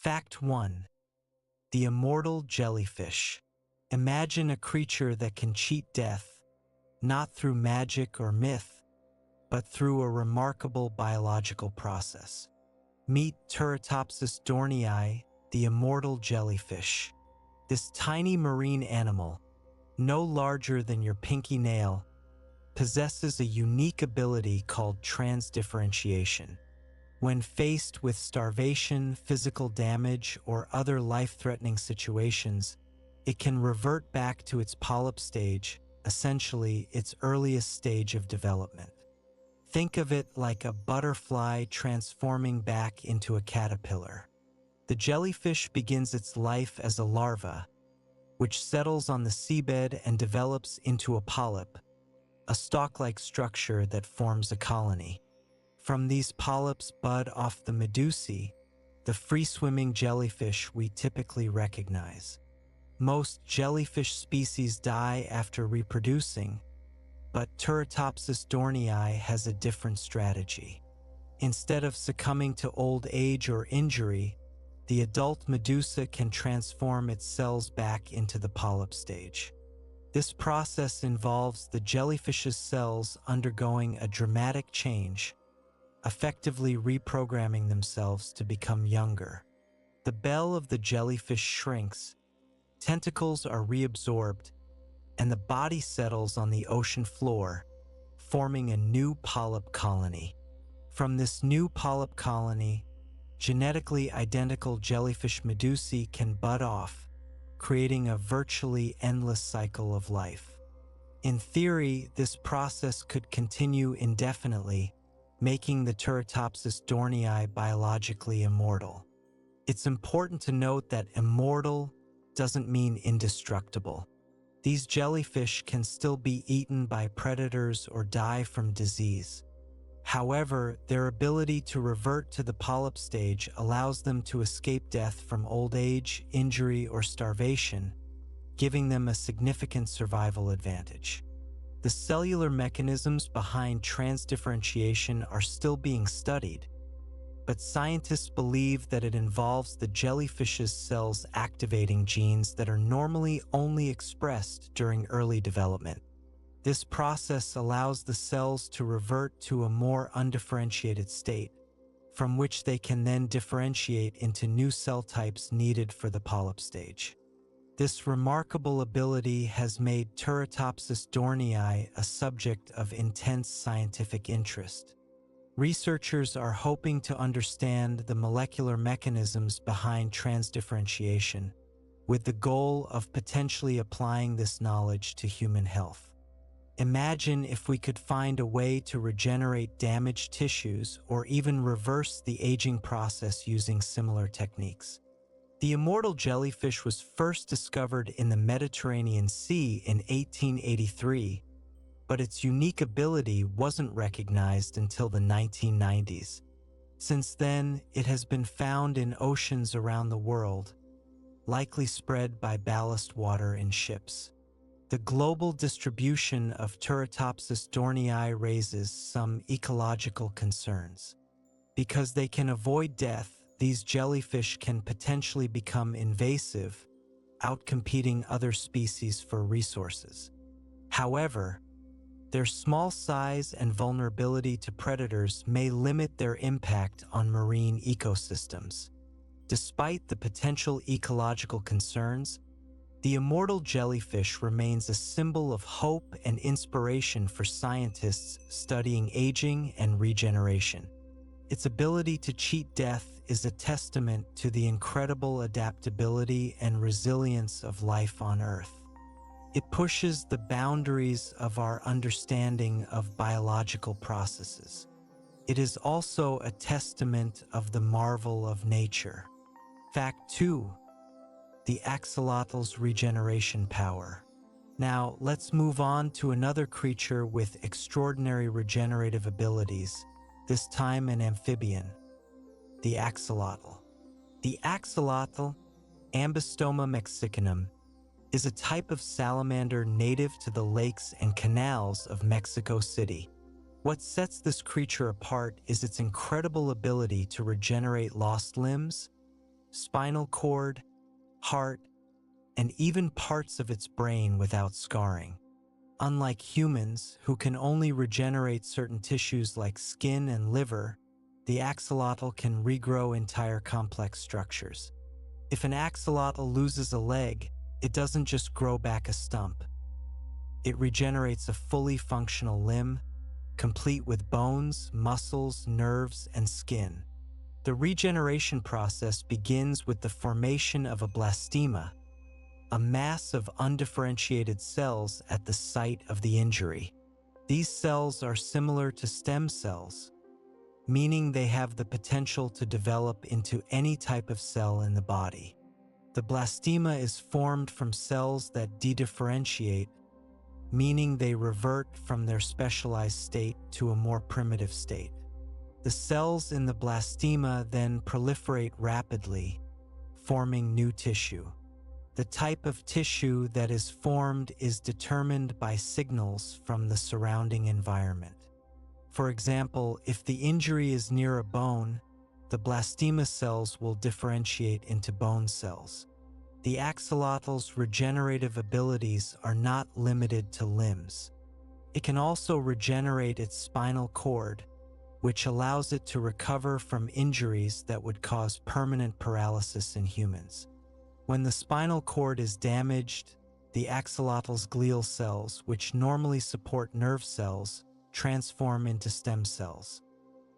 Fact 1. The immortal jellyfish. Imagine a creature that can cheat death, not through magic or myth, but through a remarkable biological process. Meet Turritopsis dohrnii, the immortal jellyfish. This tiny marine animal, no larger than your pinky nail, possesses a unique ability called transdifferentiation. When faced with starvation, physical damage, or other life-threatening situations, it can revert back to its polyp stage, essentially its earliest stage of development. Think of it like a butterfly transforming back into a caterpillar. The jellyfish begins its life as a larva, which settles on the seabed and develops into a polyp, a stalk-like structure that forms a colony. From these polyps bud off the medusae, the free-swimming jellyfish we typically recognize. Most jellyfish species die after reproducing, but Turritopsis dohrnii has a different strategy. Instead of succumbing to old age or injury, the adult medusa can transform its cells back into the polyp stage. This process involves the jellyfish's cells undergoing a dramatic change, effectively reprogramming themselves to become younger. The bell of the jellyfish shrinks, tentacles are reabsorbed, and the body settles on the ocean floor, forming a new polyp colony. From this new polyp colony, genetically identical jellyfish medusae can bud off, creating a virtually endless cycle of life. In theory, this process could continue indefinitely, making the Turritopsis dohrnii biologically immortal. It's important to note that immortal doesn't mean indestructible. These jellyfish can still be eaten by predators or die from disease. However, their ability to revert to the polyp stage allows them to escape death from old age, injury, or starvation, giving them a significant survival advantage. The cellular mechanisms behind transdifferentiation are still being studied, but scientists believe that it involves the jellyfish's cells activating genes that are normally only expressed during early development. This process allows the cells to revert to a more undifferentiated state, from which they can then differentiate into new cell types needed for the polyp stage. This remarkable ability has made Turritopsis dohrnii a subject of intense scientific interest. Researchers are hoping to understand the molecular mechanisms behind transdifferentiation, with the goal of potentially applying this knowledge to human health. Imagine if we could find a way to regenerate damaged tissues or even reverse the aging process using similar techniques. The immortal jellyfish was first discovered in the Mediterranean Sea in 1883, but its unique ability wasn't recognized until the 1990s. Since then, it has been found in oceans around the world, likely spread by ballast water in ships. The global distribution of Turritopsis dohrnii raises some ecological concerns. Because they can avoid death, these jellyfish can potentially become invasive, outcompeting other species for resources. However, their small size and vulnerability to predators may limit their impact on marine ecosystems. Despite the potential ecological concerns, the immortal jellyfish remains a symbol of hope and inspiration for scientists studying aging and regeneration. Its ability to cheat death is a testament to the incredible adaptability and resilience of life on Earth. It pushes the boundaries of our understanding of biological processes. It is also a testament of the marvel of nature. Fact 2. The axolotl's regeneration power. Now, let's move on to another creature with extraordinary regenerative abilities, this time an amphibian, the axolotl. The axolotl, Ambystoma mexicanum, is a type of salamander native to the lakes and canals of Mexico City. What sets this creature apart is its incredible ability to regenerate lost limbs, spinal cord, heart, and even parts of its brain without scarring. Unlike humans, who can only regenerate certain tissues like skin and liver, the axolotl can regrow entire complex structures. If an axolotl loses a leg, it doesn't just grow back a stump. It regenerates a fully functional limb, complete with bones, muscles, nerves, and skin. The regeneration process begins with the formation of a blastema, a mass of undifferentiated cells at the site of the injury. These cells are similar to stem cells, meaning they have the potential to develop into any type of cell in the body. The blastema is formed from cells that dedifferentiate, meaning they revert from their specialized state to a more primitive state. The cells in the blastema then proliferate rapidly, forming new tissue. The type of tissue that is formed is determined by signals from the surrounding environment. For example, if the injury is near a bone, the blastema cells will differentiate into bone cells. The axolotl's regenerative abilities are not limited to limbs. It can also regenerate its spinal cord, which allows it to recover from injuries that would cause permanent paralysis in humans. When the spinal cord is damaged, the axolotl's glial cells, which normally support nerve cells, transform into stem cells.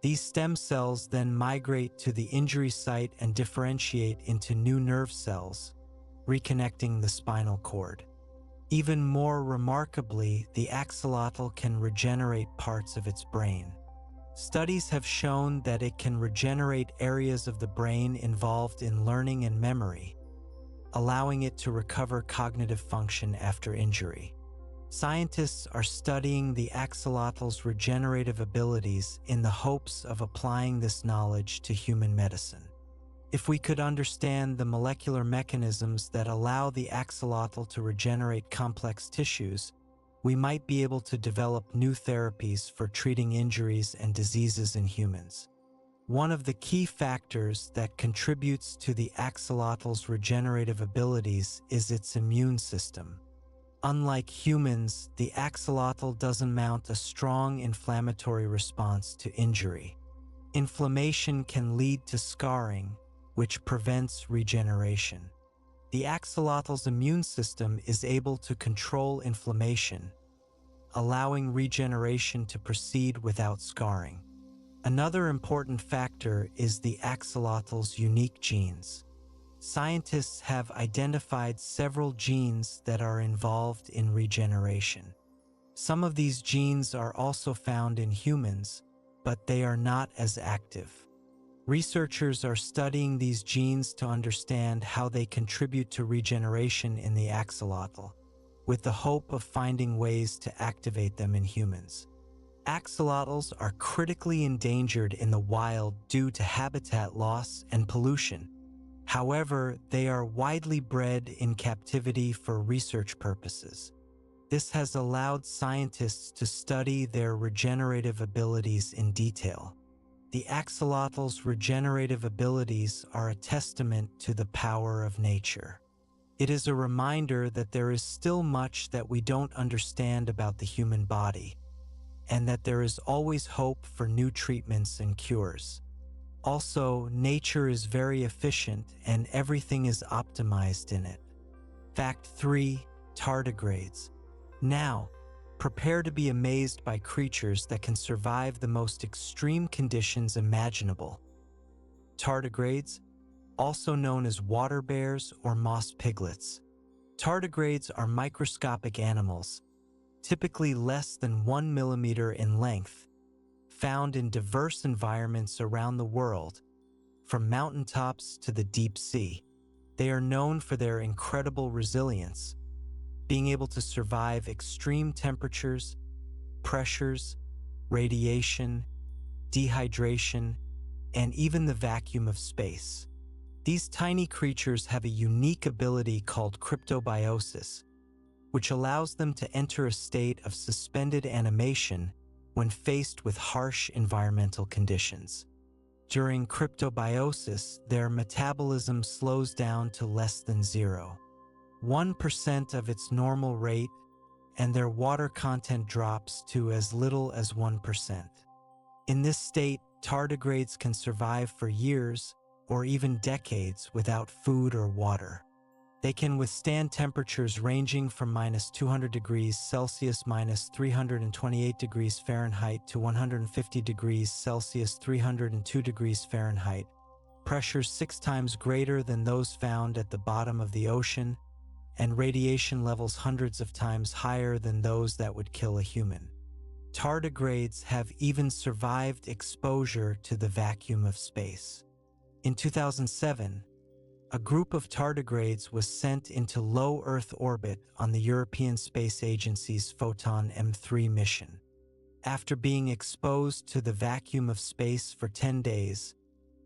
These stem cells then migrate to the injury site and differentiate into new nerve cells, reconnecting the spinal cord. Even more remarkably, the axolotl can regenerate parts of its brain. Studies have shown that it can regenerate areas of the brain involved in learning and memory, allowing it to recover cognitive function after injury. Scientists are studying the axolotl's regenerative abilities in the hopes of applying this knowledge to human medicine. If we could understand the molecular mechanisms that allow the axolotl to regenerate complex tissues, we might be able to develop new therapies for treating injuries and diseases in humans. One of the key factors that contributes to the axolotl's regenerative abilities is its immune system. Unlike humans, the axolotl doesn't mount a strong inflammatory response to injury. Inflammation can lead to scarring, which prevents regeneration. The axolotl's immune system is able to control inflammation, allowing regeneration to proceed without scarring. Another important factor is the axolotl's unique genes. Scientists have identified several genes that are involved in regeneration. Some of these genes are also found in humans, but they are not as active. Researchers are studying these genes to understand how they contribute to regeneration in the axolotl, with the hope of finding ways to activate them in humans. Axolotls are critically endangered in the wild due to habitat loss and pollution. However, they are widely bred in captivity for research purposes. This has allowed scientists to study their regenerative abilities in detail. The axolotl's regenerative abilities are a testament to the power of nature. It is a reminder that there is still much that we don't understand about the human body, and that there is always hope for new treatments and cures. Also, nature is very efficient and everything is optimized in it. Fact 3. Tardigrades. Now, prepare to be amazed by creatures that can survive the most extreme conditions imaginable. Tardigrades, also known as water bears or moss piglets. Tardigrades are microscopic animals, typically less than 1 millimeter in length, found in diverse environments around the world, from mountaintops to the deep sea. They are known for their incredible resilience, being able to survive extreme temperatures, pressures, radiation, dehydration, and even the vacuum of space. These tiny creatures have a unique ability called cryptobiosis, which allows them to enter a state of suspended animation when faced with harsh environmental conditions. During cryptobiosis, their metabolism slows down to less than 0.1% of its normal rate, and their water content drops to as little as 1%. In this state, tardigrades can survive for years or even decades without food or water. They can withstand temperatures ranging from -200 degrees Celsius -328 degrees Fahrenheit to 150 degrees Celsius 302 degrees Fahrenheit, pressures 6 times greater than those found at the bottom of the ocean, and radiation levels hundreds of times higher than those that would kill a human. Tardigrades have even survived exposure to the vacuum of space. In 2007, a group of tardigrades was sent into low Earth orbit on the European Space Agency's Photon M3 mission. After being exposed to the vacuum of space for 10 days,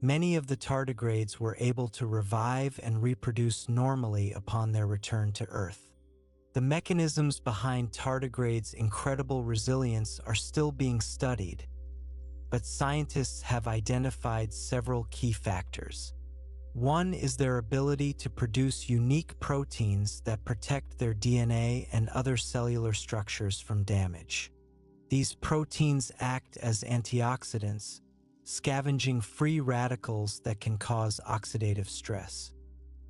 many of the tardigrades were able to revive and reproduce normally upon their return to Earth. The mechanisms behind tardigrades' incredible resilience are still being studied, but scientists have identified several key factors. One is their ability to produce unique proteins that protect their DNA and other cellular structures from damage. These proteins act as antioxidants, scavenging free radicals that can cause oxidative stress.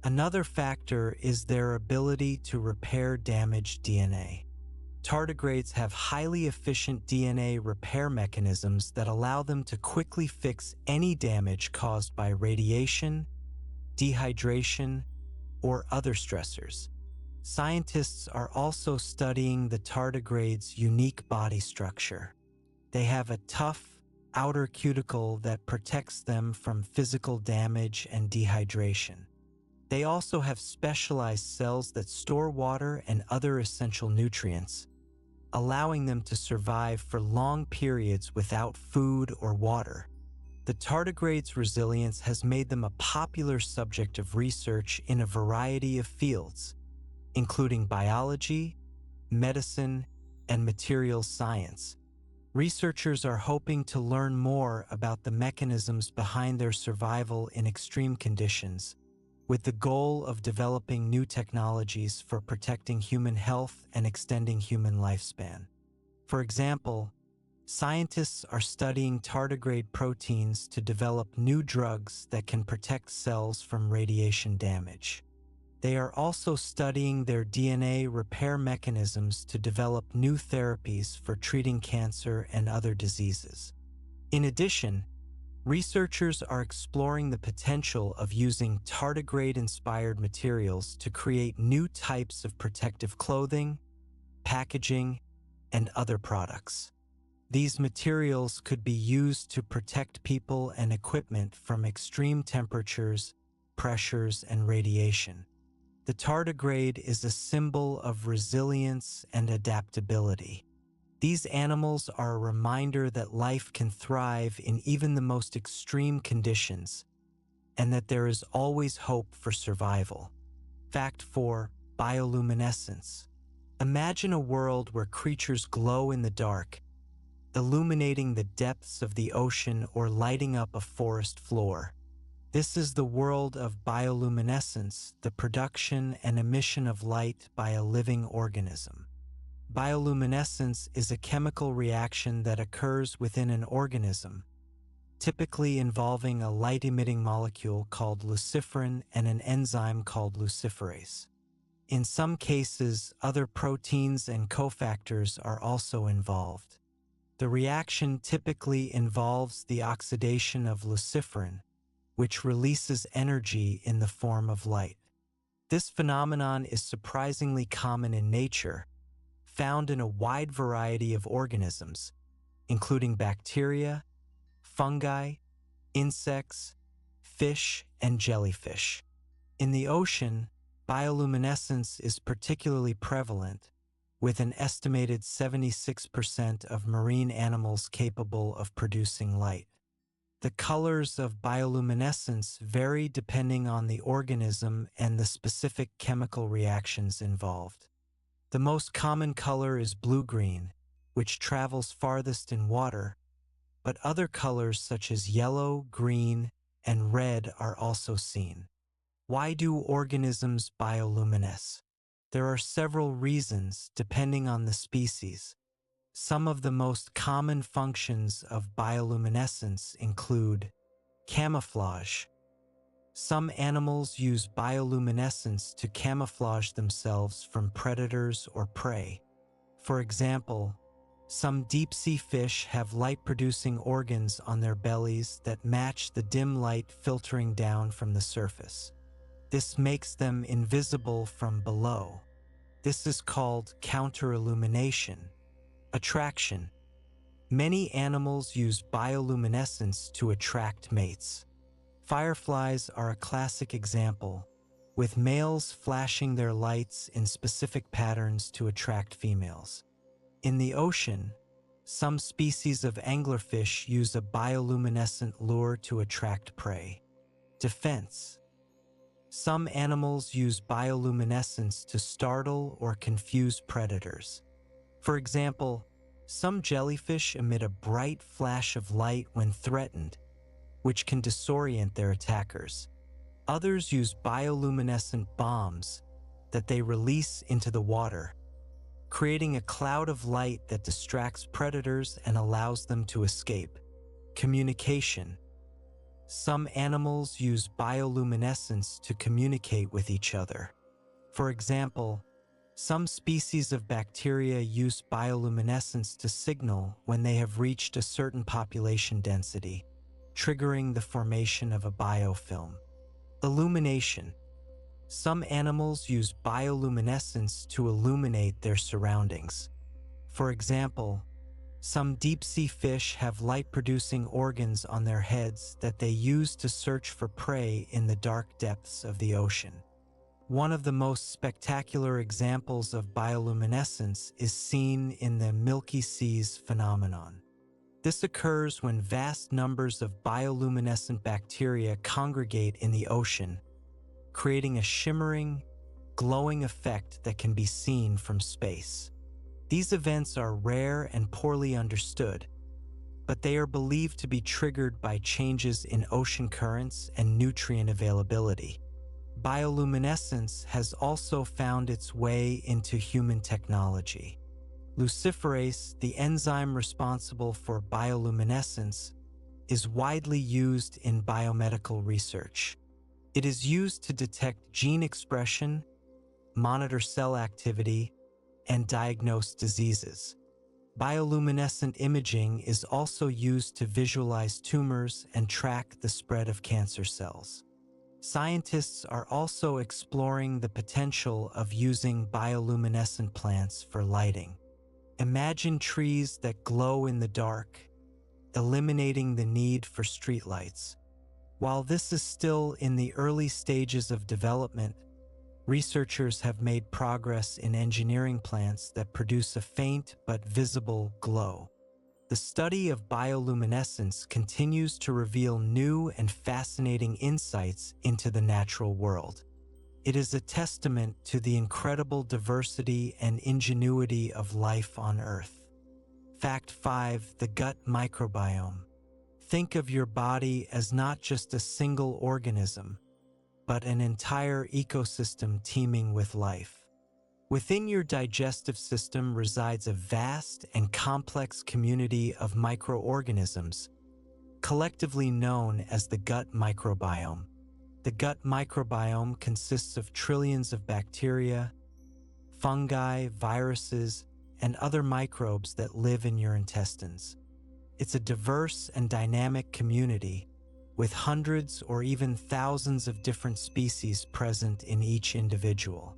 Another factor is their ability to repair damaged DNA. Tardigrades have highly efficient DNA repair mechanisms that allow them to quickly fix any damage caused by radiation, dehydration, or other stressors. Scientists are also studying the tardigrades' unique body structure. They have a tough, outer cuticle that protects them from physical damage and dehydration. They also have specialized cells that store water and other essential nutrients, allowing them to survive for long periods without food or water. The tardigrades' resilience has made them a popular subject of research in a variety of fields, including biology, medicine, and materials science. Researchers are hoping to learn more about the mechanisms behind their survival in extreme conditions, with the goal of developing new technologies for protecting human health and extending human lifespan. For example, scientists are studying tardigrade proteins to develop new drugs that can protect cells from radiation damage. They are also studying their DNA repair mechanisms to develop new therapies for treating cancer and other diseases. In addition, researchers are exploring the potential of using tardigrade-inspired materials to create new types of protective clothing, packaging, and other products. These materials could be used to protect people and equipment from extreme temperatures, pressures, and radiation. The tardigrade is a symbol of resilience and adaptability. These animals are a reminder that life can thrive in even the most extreme conditions, and that there is always hope for survival. Fact 4. Bioluminescence. Imagine a world where creatures glow in the dark, illuminating the depths of the ocean or lighting up a forest floor. This is the world of bioluminescence, the production and emission of light by a living organism. Bioluminescence is a chemical reaction that occurs within an organism, typically involving a light-emitting molecule called luciferin and an enzyme called luciferase. In some cases, other proteins and cofactors are also involved. The reaction typically involves the oxidation of luciferin, which releases energy in the form of light. This phenomenon is surprisingly common in nature, found in a wide variety of organisms, including bacteria, fungi, insects, fish, and jellyfish. In the ocean, bioluminescence is particularly prevalent, with an estimated 76% of marine animals capable of producing light. The colors of bioluminescence vary depending on the organism and the specific chemical reactions involved. The most common color is blue-green, which travels farthest in water, but other colors such as yellow, green, and red are also seen. Why do organisms bioluminesce? There are several reasons depending on the species. Some of the most common functions of bioluminescence include camouflage. Some animals use bioluminescence to camouflage themselves from predators or prey. For example, some deep-sea fish have light-producing organs on their bellies that match the dim light filtering down from the surface. This makes them invisible from below. This is called counterillumination. Attraction. Many animals use bioluminescence to attract mates. Fireflies are a classic example, with males flashing their lights in specific patterns to attract females. In the ocean, some species of anglerfish use a bioluminescent lure to attract prey. Defense. Some animals use bioluminescence to startle or confuse predators. For example, some jellyfish emit a bright flash of light when threatened, which can disorient their attackers. Others use bioluminescent bombs that they release into the water, creating a cloud of light that distracts predators and allows them to escape. Communication. Some animals use bioluminescence to communicate with each other. For example, some species of bacteria use bioluminescence to signal when they have reached a certain population density, triggering the formation of a biofilm. Illumination. Some animals use bioluminescence to illuminate their surroundings. For example, some deep-sea fish have light-producing organs on their heads that they use to search for prey in the dark depths of the ocean. One of the most spectacular examples of bioluminescence is seen in the Milky Seas phenomenon. This occurs when vast numbers of bioluminescent bacteria congregate in the ocean, creating a shimmering, glowing effect that can be seen from space. These events are rare and poorly understood, but they are believed to be triggered by changes in ocean currents and nutrient availability. Bioluminescence has also found its way into human technology. Luciferase, the enzyme responsible for bioluminescence, is widely used in biomedical research. It is used to detect gene expression, monitor cell activity, and diagnose diseases. Bioluminescent imaging is also used to visualize tumors and track the spread of cancer cells. Scientists are also exploring the potential of using bioluminescent plants for lighting. Imagine trees that glow in the dark, eliminating the need for streetlights. While this is still in the early stages of development, researchers have made progress in engineering plants that produce a faint but visible glow. The study of bioluminescence continues to reveal new and fascinating insights into the natural world. It is a testament to the incredible diversity and ingenuity of life on Earth. Fact 5. The gut microbiome. Think of your body as not just a single organism, but an entire ecosystem teeming with life. Within your digestive system resides a vast and complex community of microorganisms, collectively known as the gut microbiome. The gut microbiome consists of trillions of bacteria, fungi, viruses, and other microbes that live in your intestines. It's a diverse and dynamic community, with hundreds or even thousands of different species present in each individual.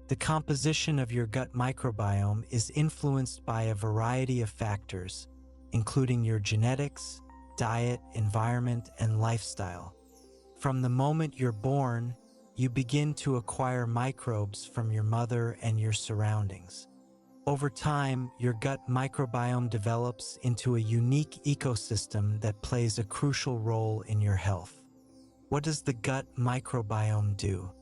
The composition of your gut microbiome is influenced by a variety of factors, including your genetics, diet, environment, and lifestyle. From the moment you're born, you begin to acquire microbes from your mother and your surroundings. Over time, your gut microbiome develops into a unique ecosystem that plays a crucial role in your health. What does the gut microbiome do?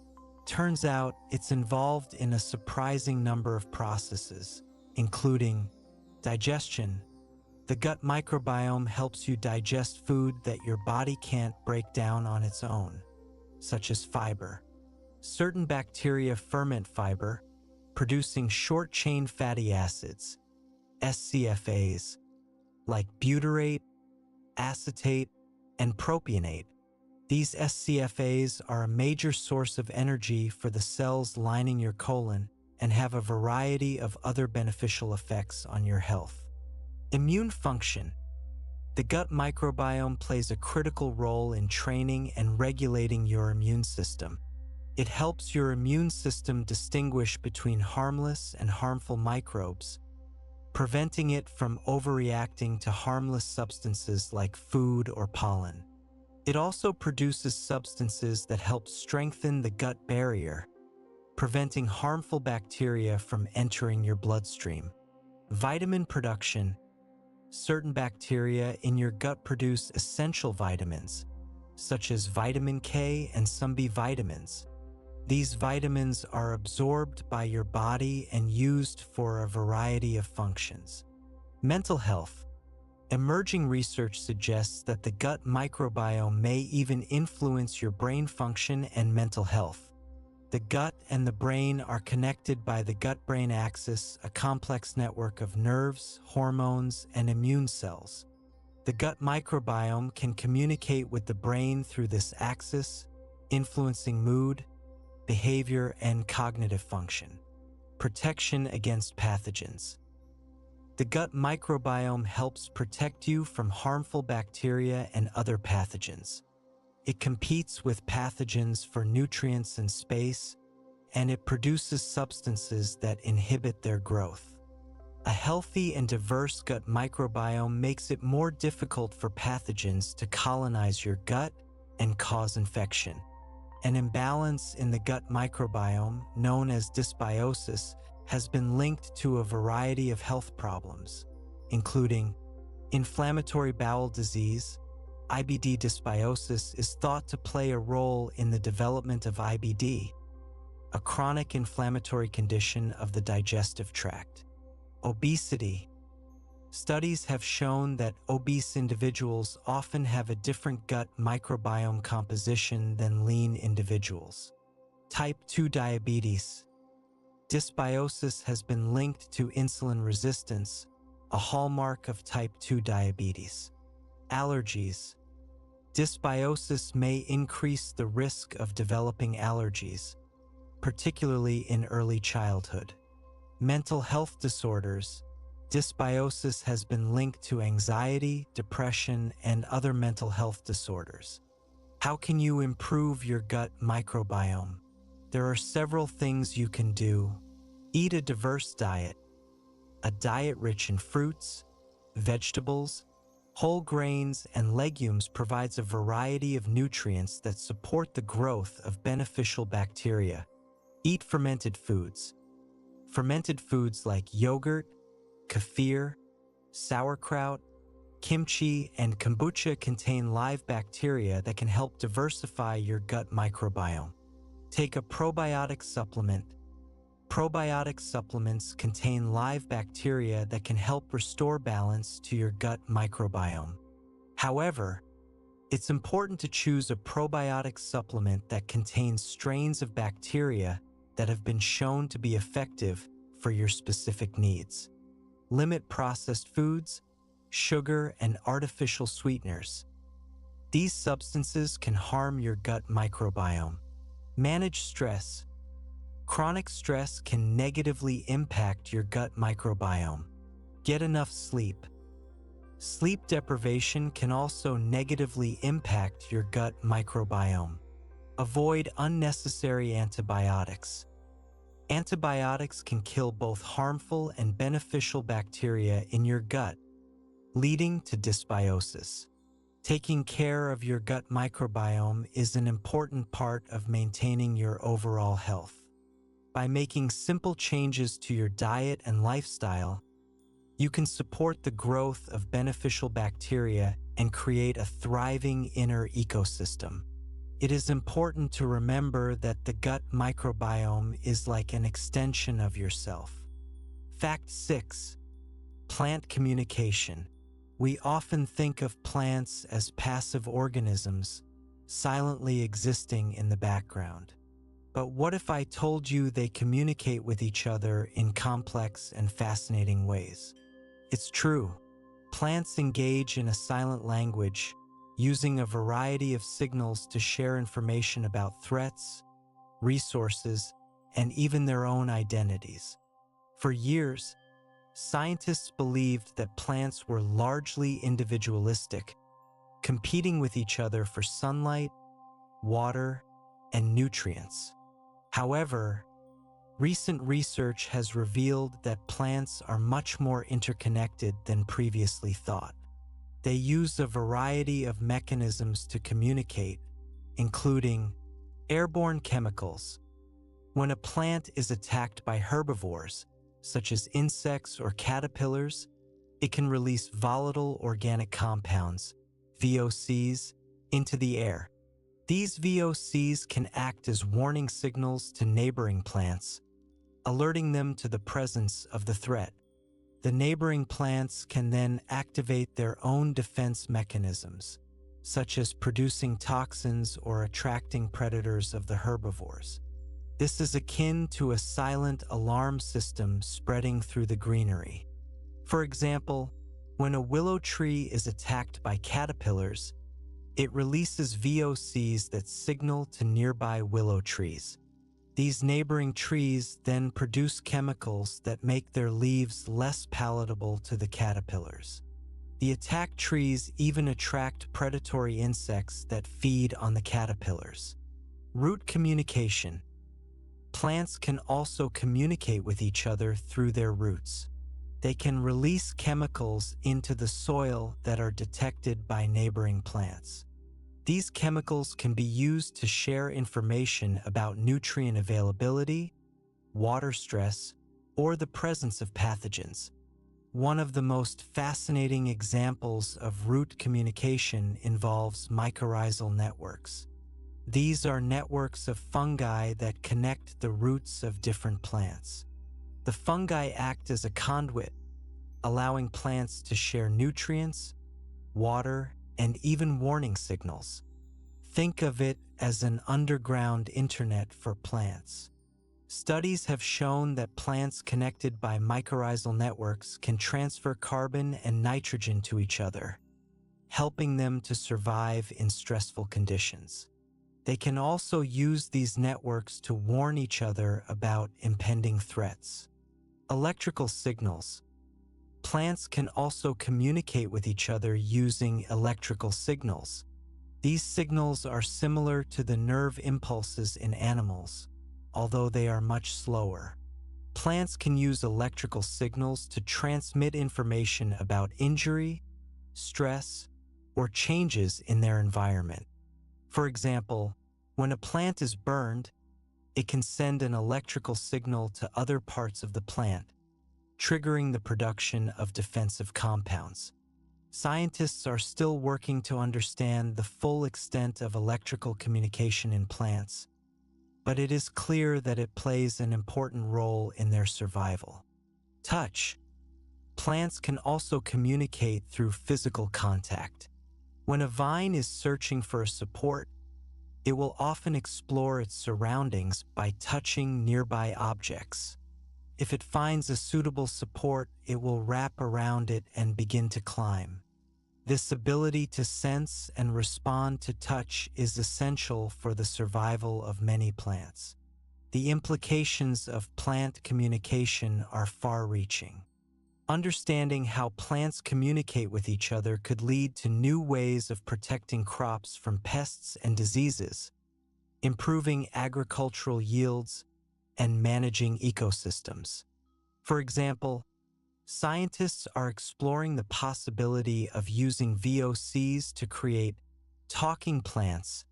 Turns out it's involved in a surprising number of processes, including digestion. The gut microbiome helps you digest food that your body can't break down on its own, such as fiber. Certain bacteria ferment fiber, producing short-chain fatty acids, SCFAs, like butyrate, acetate, and propionate. These SCFAs are a major source of energy for the cells lining your colon and have a variety of other beneficial effects on your health. Immune function. The gut microbiome plays a critical role in training and regulating your immune system. It helps your immune system distinguish between harmless and harmful microbes, preventing it from overreacting to harmless substances like food or pollen. It also produces substances that help strengthen the gut barrier, preventing harmful bacteria from entering your bloodstream. Vitamin production. Certain bacteria in your gut produce essential vitamins, such as vitamin K and some B vitamins. These vitamins are absorbed by your body and used for a variety of functions. Mental health. Emerging research suggests that the gut microbiome may even influence your brain function and mental health. The gut and the brain are connected by the gut-brain axis, a complex network of nerves, hormones, and immune cells. The gut microbiome can communicate with the brain through this axis, influencing mood, behavior, and cognitive function. Protection against pathogens. The gut microbiome helps protect you from harmful bacteria and other pathogens. It competes with pathogens for nutrients and space, and it produces substances that inhibit their growth. A healthy and diverse gut microbiome makes it more difficult for pathogens to colonize your gut and cause infection. An imbalance in the gut microbiome, known as dysbiosis, has been linked to a variety of health problems, including inflammatory bowel disease. IBD dysbiosis is thought to play a role in the development of IBD, a chronic inflammatory condition of the digestive tract. Obesity. Studies have shown that obese individuals often have a different gut microbiome composition than lean individuals. Type 2 diabetes. Dysbiosis has been linked to insulin resistance, a hallmark of type 2 diabetes. Allergies. Dysbiosis may increase the risk of developing allergies, particularly in early childhood. Mental health disorders. Dysbiosis has been linked to anxiety, depression, and other mental health disorders. How can you improve your gut microbiome? There are several things you can do. Eat a diverse diet. A diet rich in fruits, vegetables, whole grains, and legumes provides a variety of nutrients that support the growth of beneficial bacteria. Eat fermented foods. Fermented foods like yogurt, kefir, sauerkraut, kimchi, and kombucha contain live bacteria that can help diversify your gut microbiome. Take a probiotic supplement. Probiotic supplements contain live bacteria that can help restore balance to your gut microbiome. However, it's important to choose a probiotic supplement that contains strains of bacteria that have been shown to be effective for your specific needs. Limit processed foods, sugar, and artificial sweeteners. These substances can harm your gut microbiome. Manage stress. Chronic stress can negatively impact your gut microbiome. Get enough sleep. Sleep deprivation can also negatively impact your gut microbiome. Avoid unnecessary antibiotics. Antibiotics can kill both harmful and beneficial bacteria in your gut, leading to dysbiosis. Taking care of your gut microbiome is an important part of maintaining your overall health. By making simple changes to your diet and lifestyle, you can support the growth of beneficial bacteria and create a thriving inner ecosystem. It is important to remember that the gut microbiome is like an extension of yourself. Fact 6. Plant communication. We often think of plants as passive organisms, silently existing in the background. But what if I told you they communicate with each other in complex and fascinating ways? It's true. Plants engage in a silent language, using a variety of signals to share information about threats, resources, and even their own identities. For years, scientists believed that plants were largely individualistic, competing with each other for sunlight, water, and nutrients. However, recent research has revealed that plants are much more interconnected than previously thought. They use a variety of mechanisms to communicate, including airborne chemicals. When a plant is attacked by herbivores, such as insects or caterpillars, it can release volatile organic compounds, VOCs, into the air. These VOCs can act as warning signals to neighboring plants, alerting them to the presence of the threat. The neighboring plants can then activate their own defense mechanisms, such as producing toxins or attracting predators of the herbivores. This is akin to a silent alarm system spreading through the greenery. For example, when a willow tree is attacked by caterpillars, it releases VOCs that signal to nearby willow trees. These neighboring trees then produce chemicals that make their leaves less palatable to the caterpillars. The attacked trees even attract predatory insects that feed on the caterpillars. Root communication. Plants can also communicate with each other through their roots. They can release chemicals into the soil that are detected by neighboring plants. These chemicals can be used to share information about nutrient availability, water stress, or the presence of pathogens. One of the most fascinating examples of root communication involves mycorrhizal networks. These are networks of fungi that connect the roots of different plants. The fungi act as a conduit, allowing plants to share nutrients, water, and even warning signals. Think of it as an underground internet for plants. Studies have shown that plants connected by mycorrhizal networks can transfer carbon and nitrogen to each other, helping them to survive in stressful conditions. They can also use these networks to warn each other about impending threats. Electrical signals. Plants can also communicate with each other using electrical signals. These signals are similar to the nerve impulses in animals, although they are much slower. Plants can use electrical signals to transmit information about injury, stress, or changes in their environment. For example, when a plant is burned, it can send an electrical signal to other parts of the plant, triggering the production of defensive compounds. Scientists are still working to understand the full extent of electrical communication in plants, but it is clear that it plays an important role in their survival. Touch. Plants can also communicate through physical contact. When a vine is searching for a support, it will often explore its surroundings by touching nearby objects. If it finds a suitable support, it will wrap around it and begin to climb. This ability to sense and respond to touch is essential for the survival of many plants. The implications of plant communication are far-reaching. Understanding how plants communicate with each other could lead to new ways of protecting crops from pests and diseases, improving agricultural yields, and managing ecosystems. For example, scientists are exploring the possibility of using VOCs to create talking plants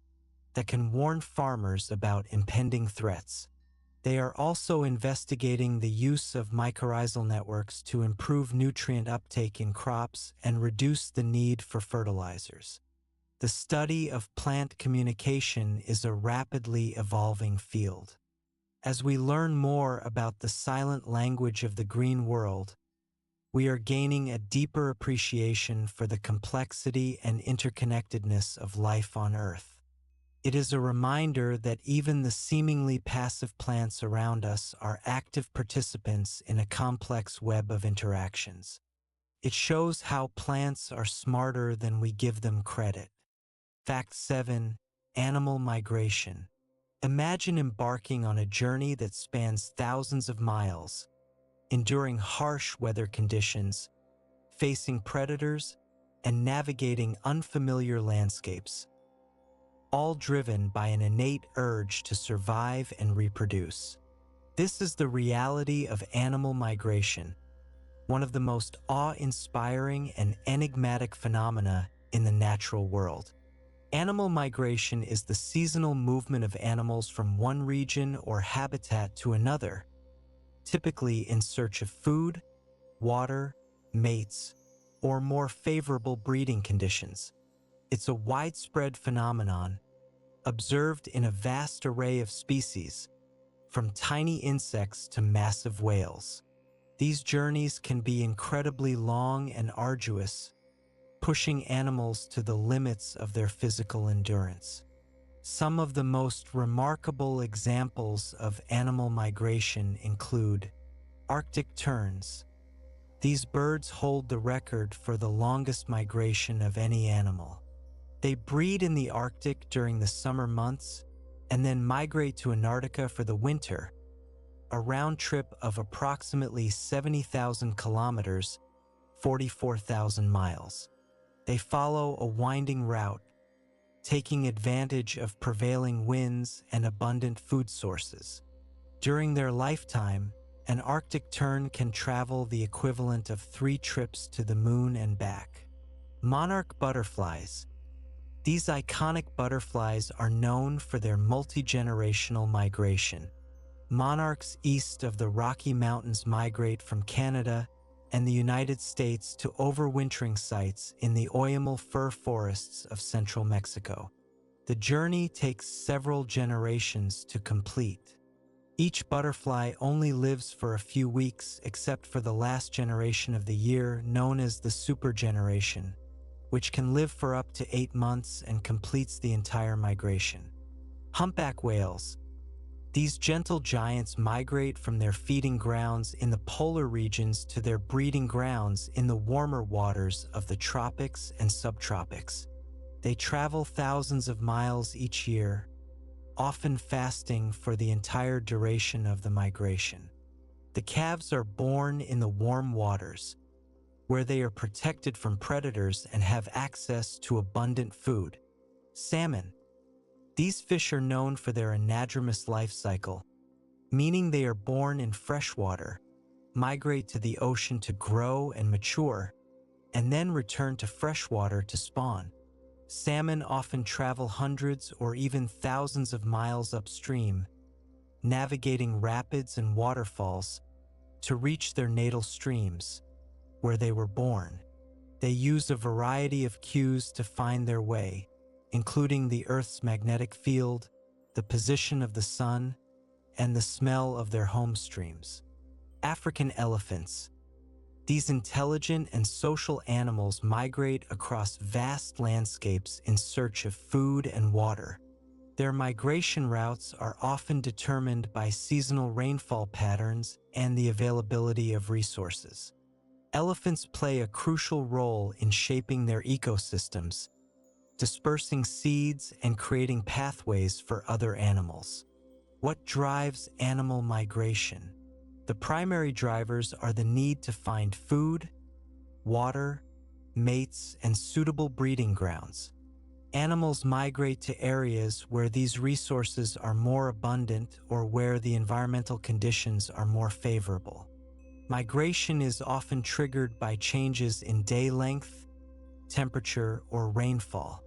that can warn farmers about impending threats. They are also investigating the use of mycorrhizal networks to improve nutrient uptake in crops and reduce the need for fertilizers. The study of plant communication is a rapidly evolving field. As we learn more about the silent language of the green world, we are gaining a deeper appreciation for the complexity and interconnectedness of life on Earth. It is a reminder that even the seemingly passive plants around us are active participants in a complex web of interactions. It shows how plants are smarter than we give them credit. Fact 7. Animal migration. Imagine embarking on a journey that spans thousands of miles, enduring harsh weather conditions, facing predators, and navigating unfamiliar landscapes, all driven by an innate urge to survive and reproduce. This is the reality of animal migration, one of the most awe-inspiring and enigmatic phenomena in the natural world. Animal migration is the seasonal movement of animals from one region or habitat to another, typically in search of food, water, mates, or more favorable breeding conditions. It's a widespread phenomenon, observed in a vast array of species, from tiny insects to massive whales. These journeys can be incredibly long and arduous, pushing animals to the limits of their physical endurance. Some of the most remarkable examples of animal migration include Arctic terns. These birds hold the record for the longest migration of any animal. They breed in the Arctic during the summer months and then migrate to Antarctica for the winter, a round trip of approximately 70,000 kilometers, 44,000 miles. They follow a winding route, taking advantage of prevailing winds and abundant food sources. During their lifetime, an Arctic tern can travel the equivalent of 3 trips to the moon and back. Monarch butterflies. These iconic butterflies are known for their multi-generational migration. Monarchs east of the Rocky Mountains migrate from Canada and the United States to overwintering sites in the Oyamel fir forests of central Mexico. The journey takes several generations to complete. Each butterfly only lives for a few weeks except for the last generation of the year, known as the supergeneration, which can live for up to 8 months and completes the entire migration. Humpback whales. These gentle giants migrate from their feeding grounds in the polar regions to their breeding grounds in the warmer waters of the tropics and subtropics. They travel thousands of miles each year, often fasting for the entire duration of the migration. The calves are born in the warm waters, where they are protected from predators and have access to abundant food. Salmon. These fish are known for their anadromous life cycle, meaning they are born in freshwater, migrate to the ocean to grow and mature, and then return to freshwater to spawn. Salmon often travel hundreds or even thousands of miles upstream, navigating rapids and waterfalls to reach their natal streams, where they were born. They use a variety of cues to find their way, including the Earth's magnetic field, the position of the sun, and the smell of their home streams. African elephants. These intelligent and social animals migrate across vast landscapes in search of food and water. Their migration routes are often determined by seasonal rainfall patterns and the availability of resources. Elephants play a crucial role in shaping their ecosystems, dispersing seeds and creating pathways for other animals. What drives animal migration? The primary drivers are the need to find food, water, mates, and suitable breeding grounds. Animals migrate to areas where these resources are more abundant or where the environmental conditions are more favorable. Migration is often triggered by changes in day length, temperature, or rainfall.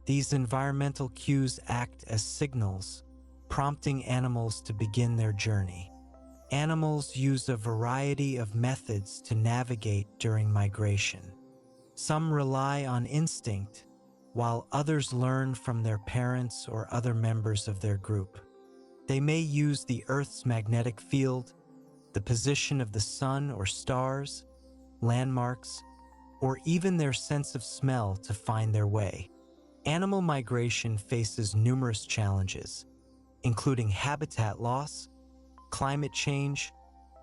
These environmental cues act as signals, prompting animals to begin their journey. Animals use a variety of methods to navigate during migration. Some rely on instinct, while others learn from their parents or other members of their group. They may use the Earth's magnetic field, the position of the sun or stars, landmarks, or even their sense of smell to find their way. Animal migration faces numerous challenges, including habitat loss, climate change,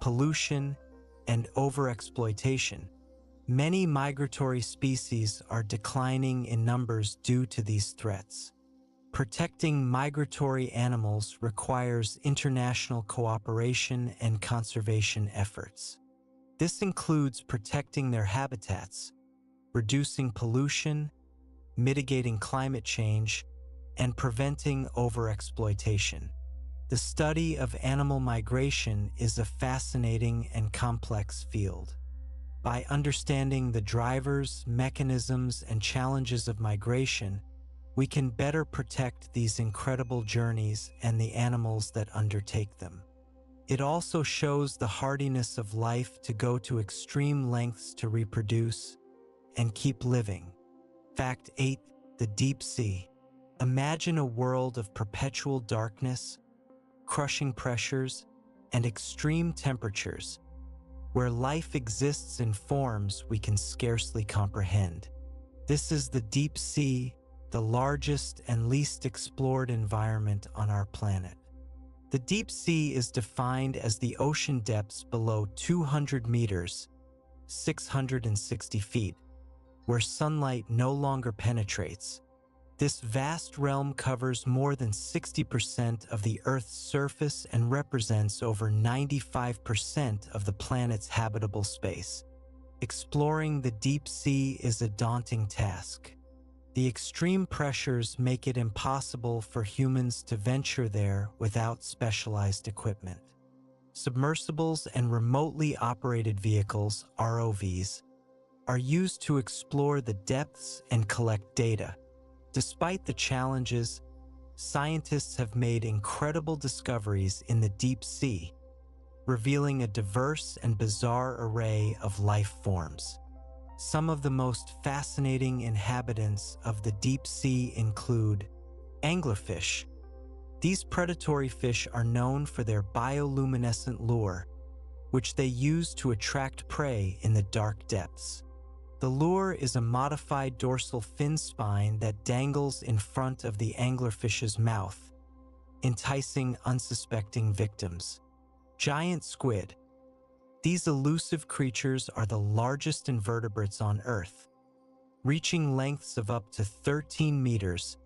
pollution, and overexploitation. Many migratory species are declining in numbers due to these threats. Protecting migratory animals requires international cooperation and conservation efforts. This includes protecting their habitats, reducing pollution, mitigating climate change, and preventing overexploitation. The study of animal migration is a fascinating and complex field. By understanding the drivers, mechanisms, and challenges of migration, we can better protect these incredible journeys and the animals that undertake them. It also shows the hardiness of life to go to extreme lengths to reproduce and keep living. Fact 8. The deep sea. Imagine a world of perpetual darkness, crushing pressures, and extreme temperatures, where life exists in forms we can scarcely comprehend. This is the deep sea, the largest and least explored environment on our planet. The deep sea is defined as the ocean depths below 200 meters, 660 feet, where sunlight no longer penetrates. This vast realm covers more than 60% of the Earth's surface and represents over 95% of the planet's habitable space. Exploring the deep sea is a daunting task. The extreme pressures make it impossible for humans to venture there without specialized equipment. Submersibles and remotely operated vehicles, ROVs, are used to explore the depths and collect data. Despite the challenges, scientists have made incredible discoveries in the deep sea, revealing a diverse and bizarre array of life forms. Some of the most fascinating inhabitants of the deep sea include anglerfish. These predatory fish are known for their bioluminescent lure, which they use to attract prey in the dark depths. The lure is a modified dorsal fin spine that dangles in front of the anglerfish's mouth, enticing unsuspecting victims. Giant squid. These elusive creatures are the largest invertebrates on Earth, reaching lengths of up to 13 meters,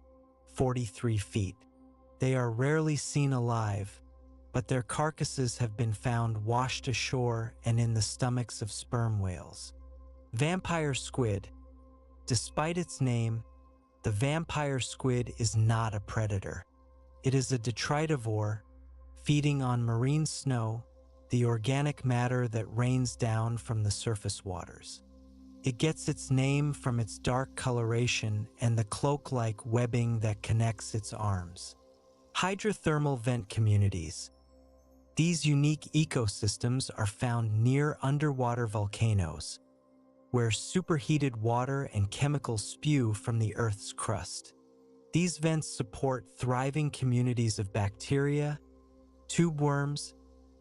43 feet. They are rarely seen alive, but their carcasses have been found washed ashore and in the stomachs of sperm whales. Vampire squid. Despite its name, the vampire squid is not a predator. It is a detritivore, feeding on marine snow, the organic matter that rains down from the surface waters. It gets its name from its dark coloration and the cloak-like webbing that connects its arms. Hydrothermal vent communities. These unique ecosystems are found near underwater volcanoes, where superheated water and chemicals spew from the Earth's crust. These vents support thriving communities of bacteria, tube worms,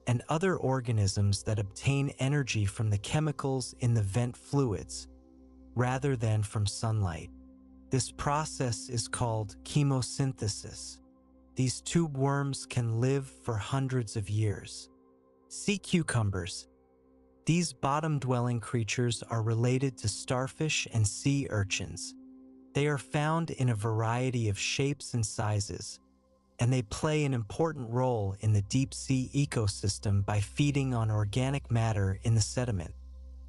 and other organisms that obtain energy from the chemicals in the vent fluids, rather than from sunlight. This process is called chemosynthesis. These tube worms can live for hundreds of years. Sea cucumbers. These bottom-dwelling creatures are related to starfish and sea urchins. They are found in a variety of shapes and sizes, and they play an important role in the deep sea ecosystem by feeding on organic matter in the sediment.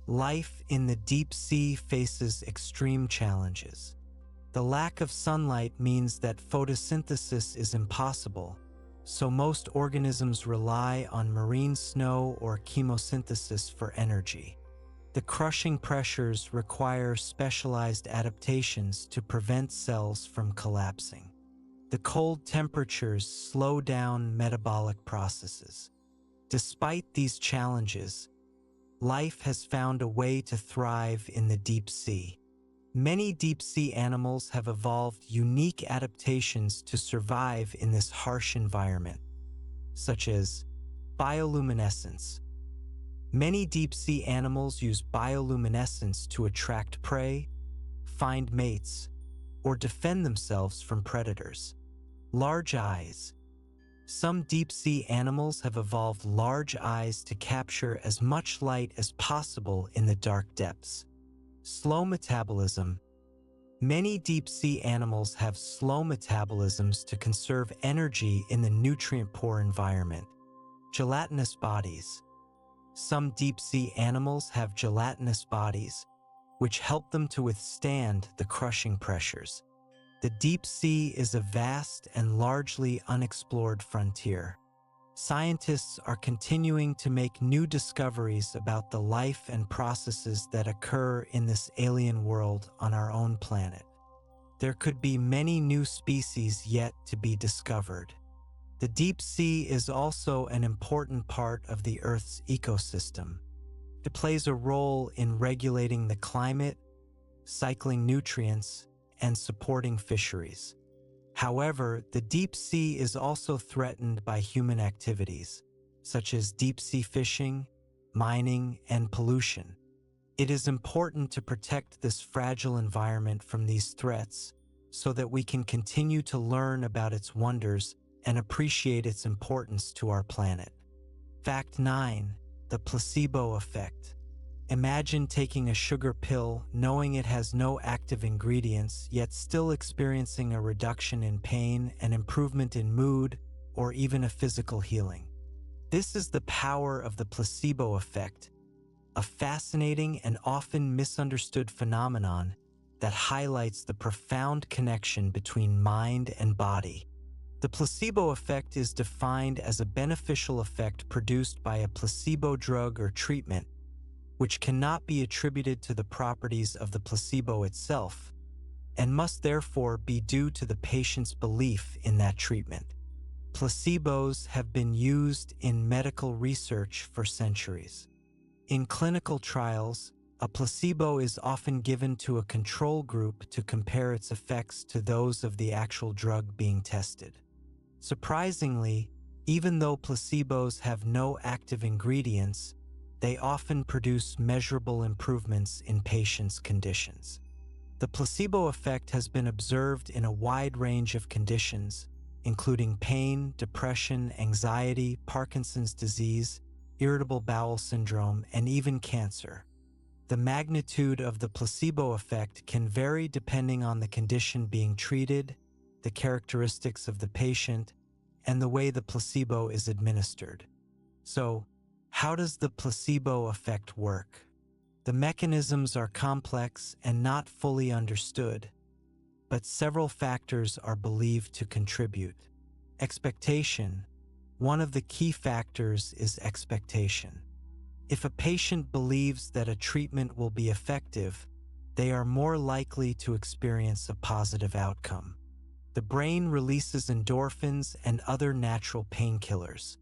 Life in the deep sea faces extreme challenges. The lack of sunlight means that photosynthesis is impossible, so most organisms rely on marine snow or chemosynthesis for energy. The crushing pressures require specialized adaptations to prevent cells from collapsing. The cold temperatures slow down metabolic processes. Despite these challenges, life has found a way to thrive in the deep sea. Many deep-sea animals have evolved unique adaptations to survive in this harsh environment, such as bioluminescence. Many deep-sea animals use bioluminescence to attract prey, find mates, or defend themselves from predators. Large eyes. Some deep-sea animals have evolved large eyes to capture as much light as possible in the dark depths. Slow metabolism. Many deep-sea animals have slow metabolisms to conserve energy in the nutrient-poor environment. Gelatinous bodies. Some deep-sea animals have gelatinous bodies, which help them to withstand the crushing pressures. The deep sea is a vast and largely unexplored frontier. Scientists are continuing to make new discoveries about the life and processes that occur in this alien world on our own planet. There could be many new species yet to be discovered. The deep sea is also an important part of the Earth's ecosystem. It plays a role in regulating the climate, cycling nutrients, and supporting fisheries. However, the deep sea is also threatened by human activities, such as deep-sea fishing, mining, and pollution. It is important to protect this fragile environment from these threats so that we can continue to learn about its wonders and appreciate its importance to our planet. Fact 9. The placebo effect. Imagine taking a sugar pill knowing it has no active ingredients, yet still experiencing a reduction in pain, an improvement in mood, or even a physical healing. This is the power of the placebo effect, a fascinating and often misunderstood phenomenon that highlights the profound connection between mind and body. The placebo effect is defined as a beneficial effect produced by a placebo drug or treatment, which cannot be attributed to the properties of the placebo itself, and must therefore be due to the patient's belief in that treatment. Placebos have been used in medical research for centuries. In clinical trials, a placebo is often given to a control group to compare its effects to those of the actual drug being tested. Surprisingly, even though placebos have no active ingredients, they often produce measurable improvements in patients' conditions. The placebo effect has been observed in a wide range of conditions, including pain, depression, anxiety, Parkinson's disease, irritable bowel syndrome, and even cancer. The magnitude of the placebo effect can vary depending on the condition being treated, the characteristics of the patient, and the way the placebo is administered. So, how does the placebo effect work? The mechanisms are complex and not fully understood, but several factors are believed to contribute. Expectation. One of the key factors is expectation. If a patient believes that a treatment will be effective, they are more likely to experience a positive outcome. The brain releases endorphins and other natural painkillers,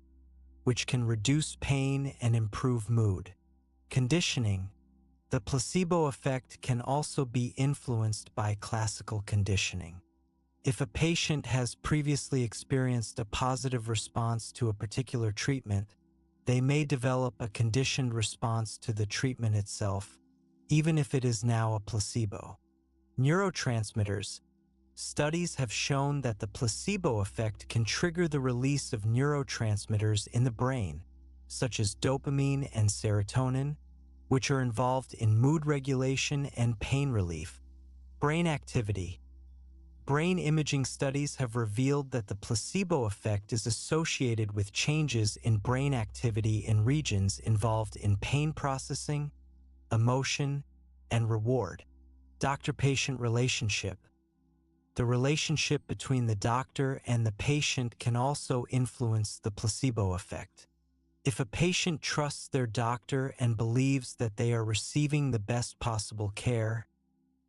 which can reduce pain and improve mood. Conditioning. The placebo effect can also be influenced by classical conditioning. If a patient has previously experienced a positive response to a particular treatment, they may develop a conditioned response to the treatment itself, even if it is now a placebo. Neurotransmitters. Studies have shown that the placebo effect can trigger the release of neurotransmitters in the brain, such as dopamine and serotonin, which are involved in mood regulation and pain relief. Brain activity. Brain imaging studies have revealed that the placebo effect is associated with changes in brain activity in regions involved in pain processing, emotion, and reward. Doctor-patient relationship. The relationship between the doctor and the patient can also influence the placebo effect. If a patient trusts their doctor and believes that they are receiving the best possible care,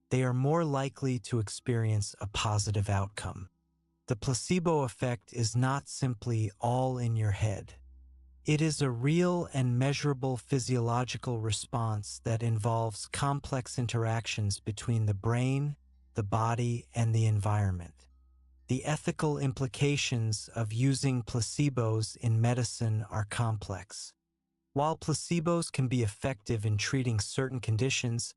they are more likely to experience a positive outcome. The placebo effect is not simply all in your head. It is a real and measurable physiological response that involves complex interactions between the brain, the body, and the environment. The ethical implications of using placebos in medicine are complex. While placebos can be effective in treating certain conditions,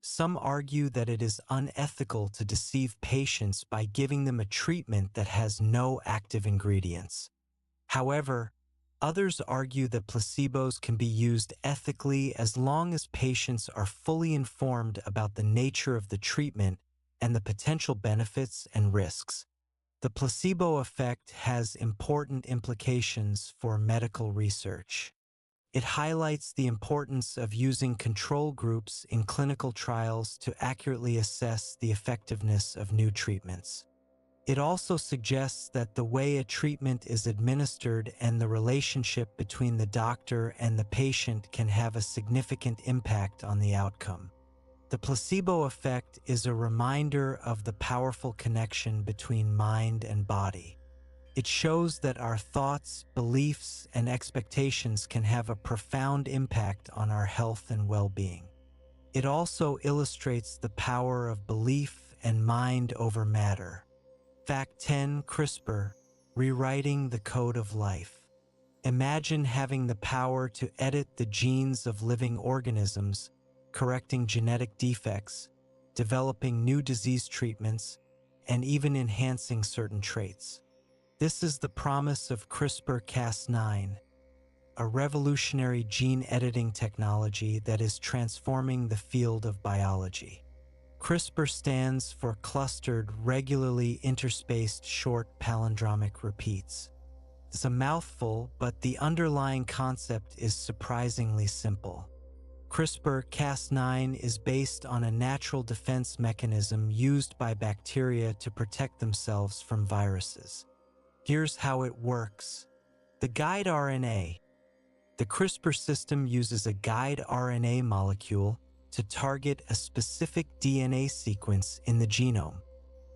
some argue that it is unethical to deceive patients by giving them a treatment that has no active ingredients. However, others argue that placebos can be used ethically as long as patients are fully informed about the nature of the treatment and the potential benefits and risks. The placebo effect has important implications for medical research. It highlights the importance of using control groups in clinical trials to accurately assess the effectiveness of new treatments. It also suggests that the way a treatment is administered and the relationship between the doctor and the patient can have a significant impact on the outcome. The placebo effect is a reminder of the powerful connection between mind and body. It shows that our thoughts, beliefs, and expectations can have a profound impact on our health and well-being. It also illustrates the power of belief and mind over matter. Fact 10. CRISPR, rewriting the code of life. Imagine having the power to edit the genes of living organisms, correcting genetic defects, developing new disease treatments, and even enhancing certain traits. This is the promise of CRISPR-Cas9, a revolutionary gene editing technology that is transforming the field of biology. CRISPR stands for clustered, regularly interspaced short palindromic repeats. It's a mouthful, but the underlying concept is surprisingly simple. CRISPR-Cas9 is based on a natural defense mechanism used by bacteria to protect themselves from viruses. Here's how it works. The guide RNA. The CRISPR system uses a guide RNA molecule to target a specific DNA sequence in the genome.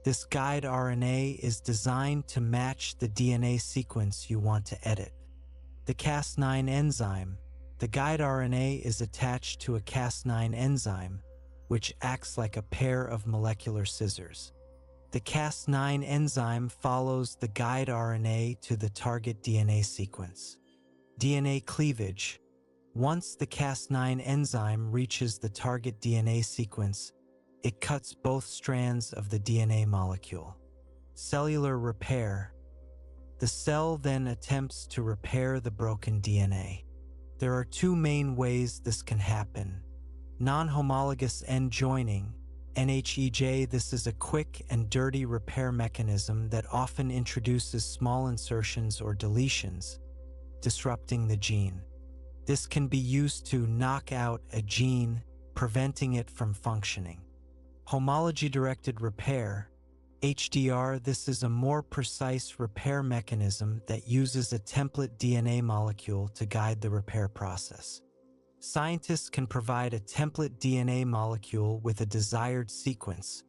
This guide RNA is designed to match the DNA sequence you want to edit. The Cas9 enzyme. The guide RNA is attached to a Cas9 enzyme, which acts like a pair of molecular scissors. The Cas9 enzyme follows the guide RNA to the target DNA sequence. DNA cleavage. Once the Cas9 enzyme reaches the target DNA sequence, it cuts both strands of the DNA molecule. Cellular repair. The cell then attempts to repair the broken DNA. There are two main ways this can happen. Non-homologous end joining, NHEJ. This is a quick and dirty repair mechanism that often introduces small insertions or deletions, disrupting the gene. This can be used to knock out a gene, preventing it from functioning. Homology-directed repair, HDR. This is a more precise repair mechanism that uses a template DNA molecule to guide the repair process. Scientists can provide a template DNA molecule with a desired sequence,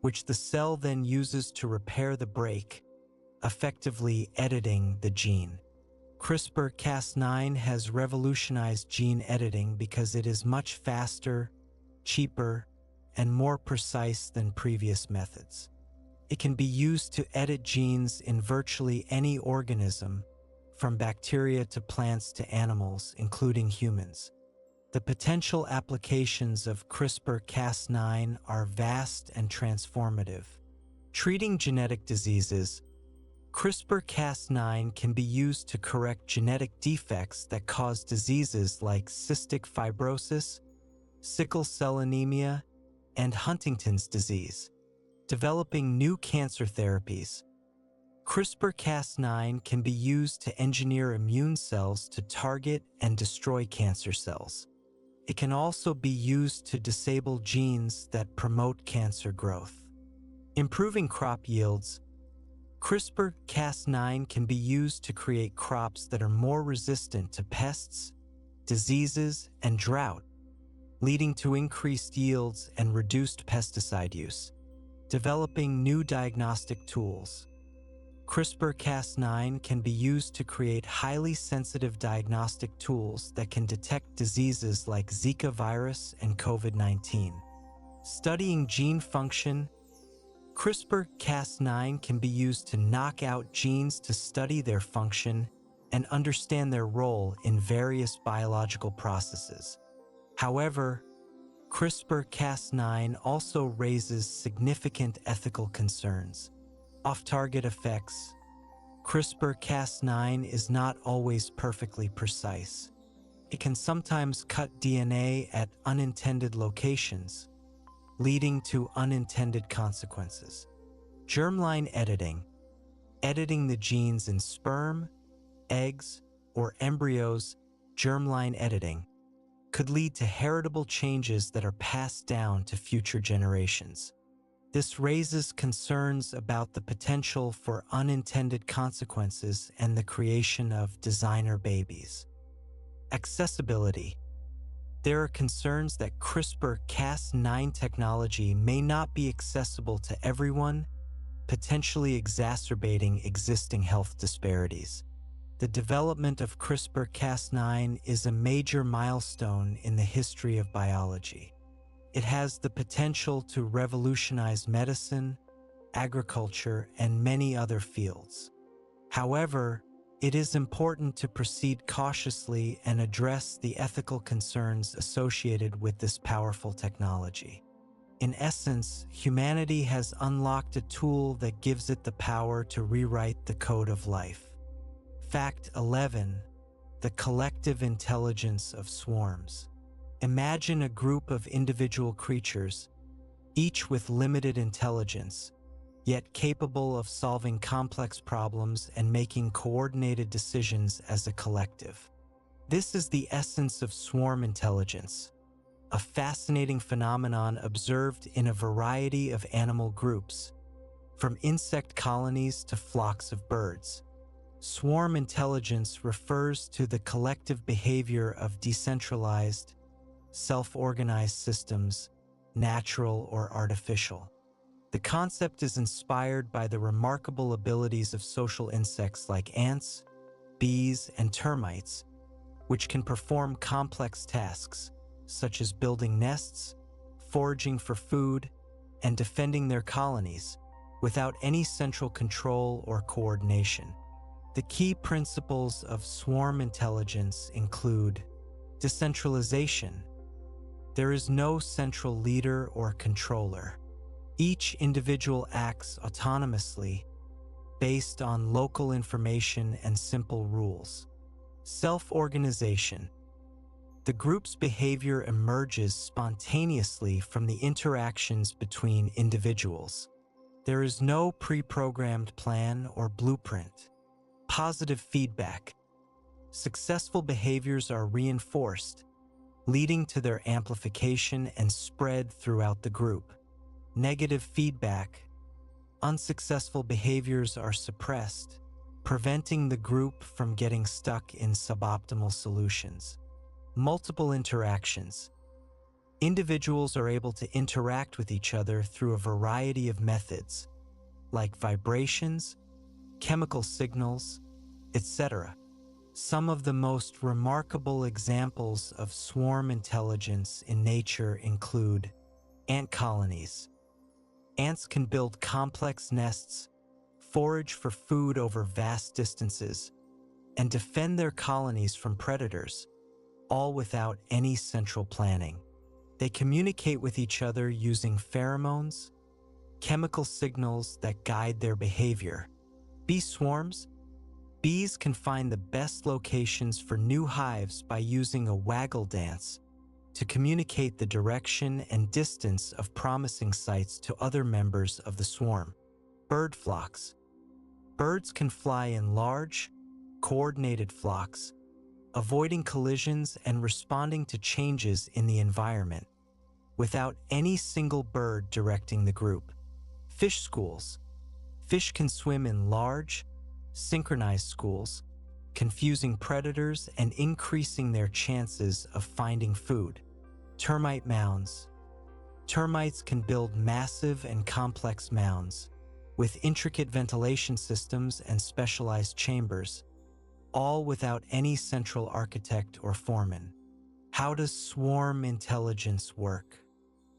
which the cell then uses to repair the break, effectively editing the gene. CRISPR-Cas9 has revolutionized gene editing because it is much faster, cheaper, and more precise than previous methods. It can be used to edit genes in virtually any organism, from bacteria to plants to animals, including humans. The potential applications of CRISPR-Cas9 are vast and transformative. Treating genetic diseases, CRISPR-Cas9 can be used to correct genetic defects that cause diseases like cystic fibrosis, sickle cell anemia, and Huntington's disease. Developing new cancer therapies. CRISPR-Cas9 can be used to engineer immune cells to target and destroy cancer cells. It can also be used to disable genes that promote cancer growth. Improving crop yields. CRISPR-Cas9 can be used to create crops that are more resistant to pests, diseases, and drought, leading to increased yields and reduced pesticide use. Developing new diagnostic tools. CRISPR-Cas9 can be used to create highly sensitive diagnostic tools that can detect diseases like Zika virus and COVID-19. Studying gene function. CRISPR-Cas9 can be used to knock out genes to study their function and understand their role in various biological processes. However, CRISPR-Cas9 also raises significant ethical concerns. Off-target effects. CRISPR-Cas9 is not always perfectly precise. It can sometimes cut DNA at unintended locations, leading to unintended consequences. Germline editing. Editing the genes in sperm, eggs, or embryos. Germline editing could lead to heritable changes that are passed down to future generations. This raises concerns about the potential for unintended consequences and the creation of designer babies. Accessibility. There are concerns that CRISPR-Cas9 technology may not be accessible to everyone, potentially exacerbating existing health disparities. The development of CRISPR-Cas9 is a major milestone in the history of biology. It has the potential to revolutionize medicine, agriculture, and many other fields. However, it is important to proceed cautiously and address the ethical concerns associated with this powerful technology. In essence, humanity has unlocked a tool that gives it the power to rewrite the code of life. Fact 11. The collective intelligence of swarms. Imagine a group of individual creatures, each with limited intelligence, yet capable of solving complex problems and making coordinated decisions as a collective. This is the essence of swarm intelligence, a fascinating phenomenon observed in a variety of animal groups, from insect colonies to flocks of birds. Swarm intelligence refers to the collective behavior of decentralized, self-organized systems, natural or artificial. The concept is inspired by the remarkable abilities of social insects like ants, bees, and termites, which can perform complex tasks, such as building nests, foraging for food, and defending their colonies, without any central control or coordination. The key principles of swarm intelligence include decentralization. There is no central leader or controller. Each individual acts autonomously, based on local information and simple rules. Self-organization. The group's behavior emerges spontaneously from the interactions between individuals. There is no pre-programmed plan or blueprint. Positive feedback. Successful behaviors are reinforced, leading to their amplification and spread throughout the group. Negative feedback. Unsuccessful behaviors are suppressed, preventing the group from getting stuck in suboptimal solutions. Multiple interactions. Individuals are able to interact with each other through a variety of methods, like vibrations, chemical signals, etc. Some of the most remarkable examples of swarm intelligence in nature include ant colonies. Ants can build complex nests, forage for food over vast distances, and defend their colonies from predators, all without any central planning. They communicate with each other using pheromones, chemical signals that guide their behavior. Bee swarms. Bees can find the best locations for new hives by using a waggle dance to communicate the direction and distance of promising sites to other members of the swarm. Bird flocks. Birds can fly in large, coordinated flocks, avoiding collisions and responding to changes in the environment, without any single bird directing the group. Fish schools. Fish can swim in large, synchronized schools, confusing predators and increasing their chances of finding food. Termite mounds. Termites can build massive and complex mounds, with intricate ventilation systems and specialized chambers, all without any central architect or foreman. How does swarm intelligence work?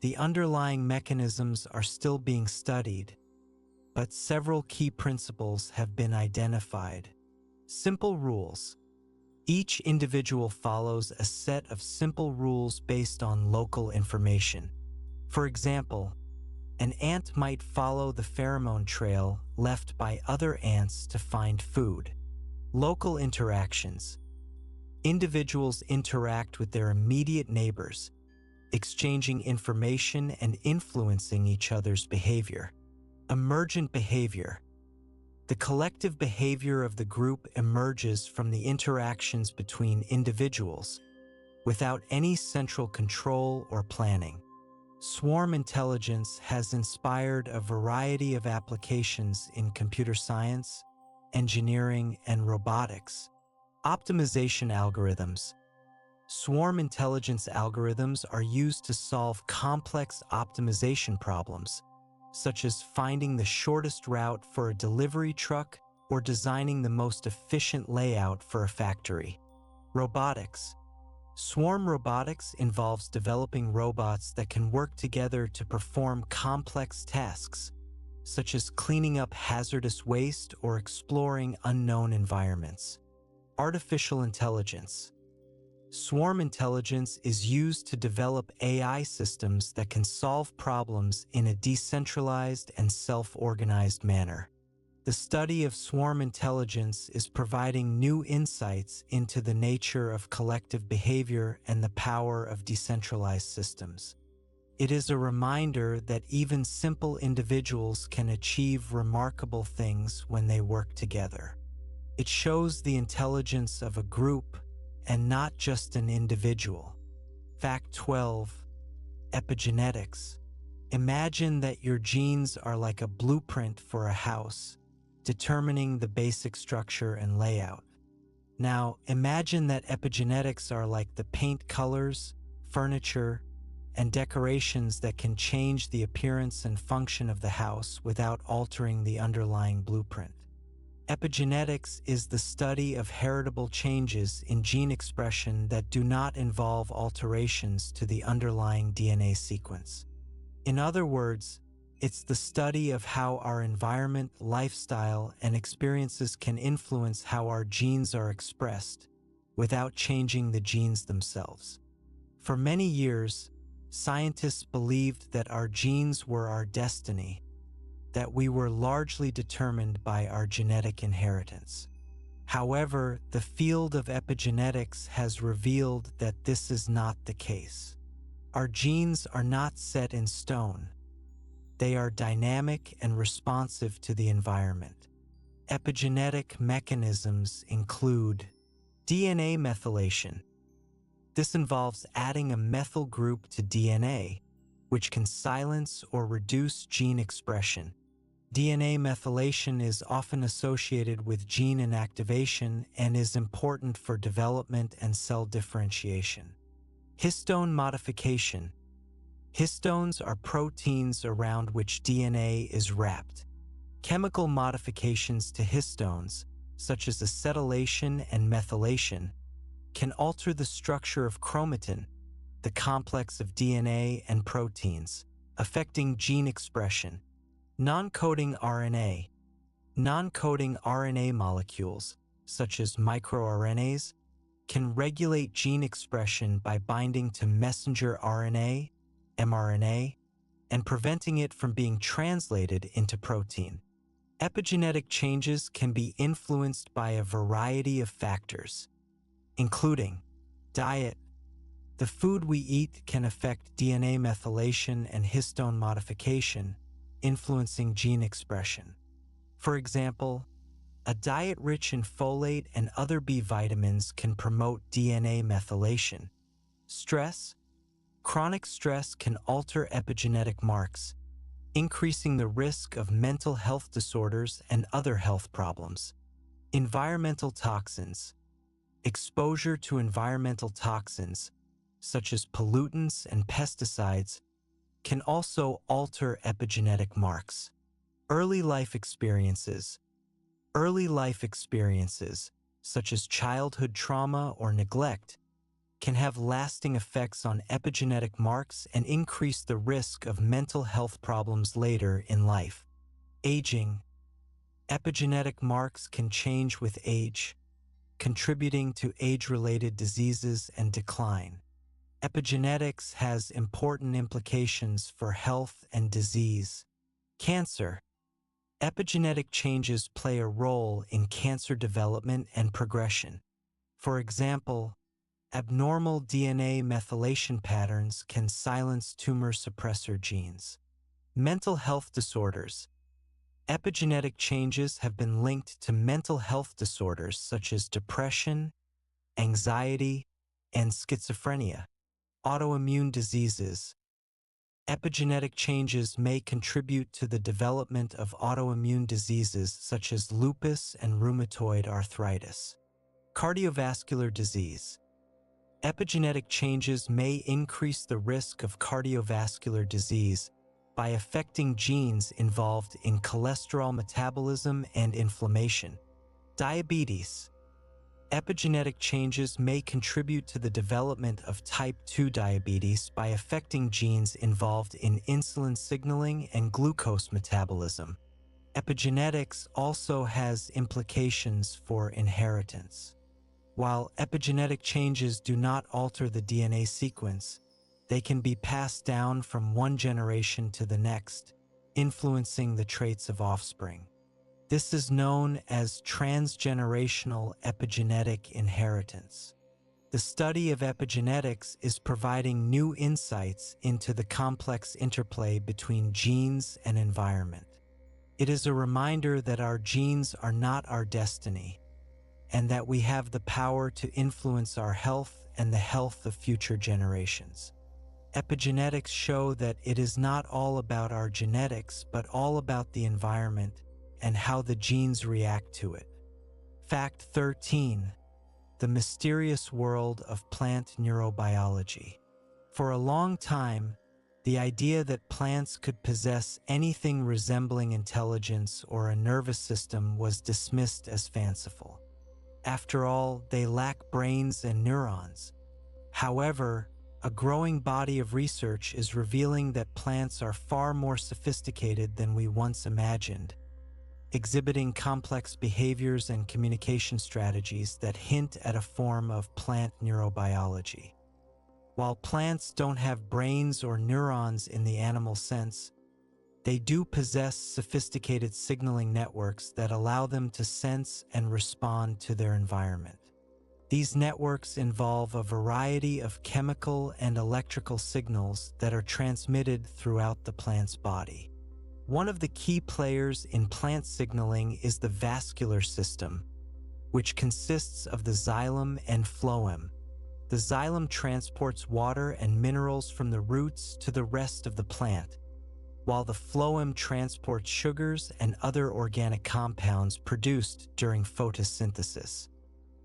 The underlying mechanisms are still being studied, but several key principles have been identified. Simple rules. Each individual follows a set of simple rules based on local information. For example, an ant might follow the pheromone trail left by other ants to find food. Local interactions. Individuals interact with their immediate neighbors, exchanging information and influencing each other's behavior. Emergent behavior. The collective behavior of the group emerges from the interactions between individuals, without any central control or planning. Swarm intelligence has inspired a variety of applications in computer science, engineering, and robotics. Optimization algorithms. Swarm intelligence algorithms are used to solve complex optimization problems, such as finding the shortest route for a delivery truck or designing the most efficient layout for a factory. Robotics. Swarm robotics involves developing robots that can work together to perform complex tasks, such as cleaning up hazardous waste or exploring unknown environments. Artificial intelligence. Swarm intelligence is used to develop AI systems that can solve problems in a decentralized and self-organized manner. The study of swarm intelligence is providing new insights into the nature of collective behavior and the power of decentralized systems. It is a reminder that even simple individuals can achieve remarkable things when they work together. It shows the intelligence of a group and not just an individual. Fact 12. Epigenetics. Imagine that your genes are like a blueprint for a house, determining the basic structure and layout. Now, imagine that epigenetics are like the paint colors, furniture, and decorations that can change the appearance and function of the house without altering the underlying blueprint. Epigenetics is the study of heritable changes in gene expression that do not involve alterations to the underlying DNA sequence. In other words, it's the study of how our environment, lifestyle, and experiences can influence how our genes are expressed, without changing the genes themselves. For many years, scientists believed that our genes were our destiny, that we were largely determined by our genetic inheritance. However, the field of epigenetics has revealed that this is not the case. Our genes are not set in stone. They are dynamic and responsive to the environment. Epigenetic mechanisms include DNA methylation. This involves adding a methyl group to DNA, which can silence or reduce gene expression. DNA methylation is often associated with gene inactivation and is important for development and cell differentiation. Histone modification. Histones are proteins around which DNA is wrapped. Chemical modifications to histones, such as acetylation and methylation, can alter the structure of chromatin, the complex of DNA and proteins, affecting gene expression. Non-coding RNA. Non-coding RNA molecules, such as microRNAs, can regulate gene expression by binding to messenger RNA, mRNA, and preventing it from being translated into protein. Epigenetic changes can be influenced by a variety of factors, including diet. The food we eat can affect DNA methylation and histone modification, influencing gene expression. For example, a diet rich in folate and other B vitamins can promote DNA methylation. Stress. Chronic stress can alter epigenetic marks, increasing the risk of mental health disorders and other health problems. Environmental toxins. Exposure to environmental toxins, such as pollutants and pesticides, can also alter epigenetic marks. Early life experiences. Early life experiences, such as childhood trauma or neglect, can have lasting effects on epigenetic marks and increase the risk of mental health problems later in life. Aging. Epigenetic marks can change with age, contributing to age-related diseases and decline. Epigenetics has important implications for health and disease. Cancer. Epigenetic changes play a role in cancer development and progression. For example, abnormal DNA methylation patterns can silence tumor suppressor genes. Mental health disorders. Epigenetic changes have been linked to mental health disorders such as depression, anxiety, and schizophrenia. Autoimmune diseases. Epigenetic changes may contribute to the development of autoimmune diseases such as lupus and rheumatoid arthritis. Cardiovascular disease. Epigenetic changes may increase the risk of cardiovascular disease by affecting genes involved in cholesterol metabolism and inflammation. Diabetes. Epigenetic changes may contribute to the development of type 2 diabetes by affecting genes involved in insulin signaling and glucose metabolism. Epigenetics also has implications for inheritance. While epigenetic changes do not alter the DNA sequence, they can be passed down from one generation to the next, influencing the traits of offspring. This is known as transgenerational epigenetic inheritance. The study of epigenetics is providing new insights into the complex interplay between genes and environment. It is a reminder that our genes are not our destiny, and that we have the power to influence our health and the health of future generations. Epigenetics show that it is not all about our genetics, but all about the environment and how the genes react to it. Fact 13. The mysterious world of plant neurobiology. For a long time, the idea that plants could possess anything resembling intelligence or a nervous system was dismissed as fanciful. After all, they lack brains and neurons. However, a growing body of research is revealing that plants are far more sophisticated than we once imagined, exhibiting complex behaviors and communication strategies that hint at a form of plant neurobiology. While plants don't have brains or neurons in the animal sense, they do possess sophisticated signaling networks that allow them to sense and respond to their environment. These networks involve a variety of chemical and electrical signals that are transmitted throughout the plant's body. One of the key players in plant signaling is the vascular system, which consists of the xylem and phloem. The xylem transports water and minerals from the roots to the rest of the plant, while the phloem transports sugars and other organic compounds produced during photosynthesis.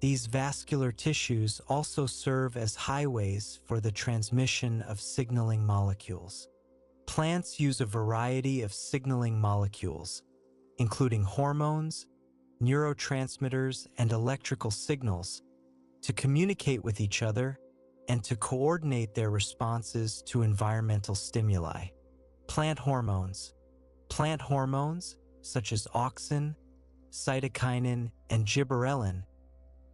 These vascular tissues also serve as highways for the transmission of signaling molecules. Plants use a variety of signaling molecules, including hormones, neurotransmitters, and electrical signals, to communicate with each other and to coordinate their responses to environmental stimuli. Plant hormones. Plant hormones, such as auxin, cytokinin, and gibberellin,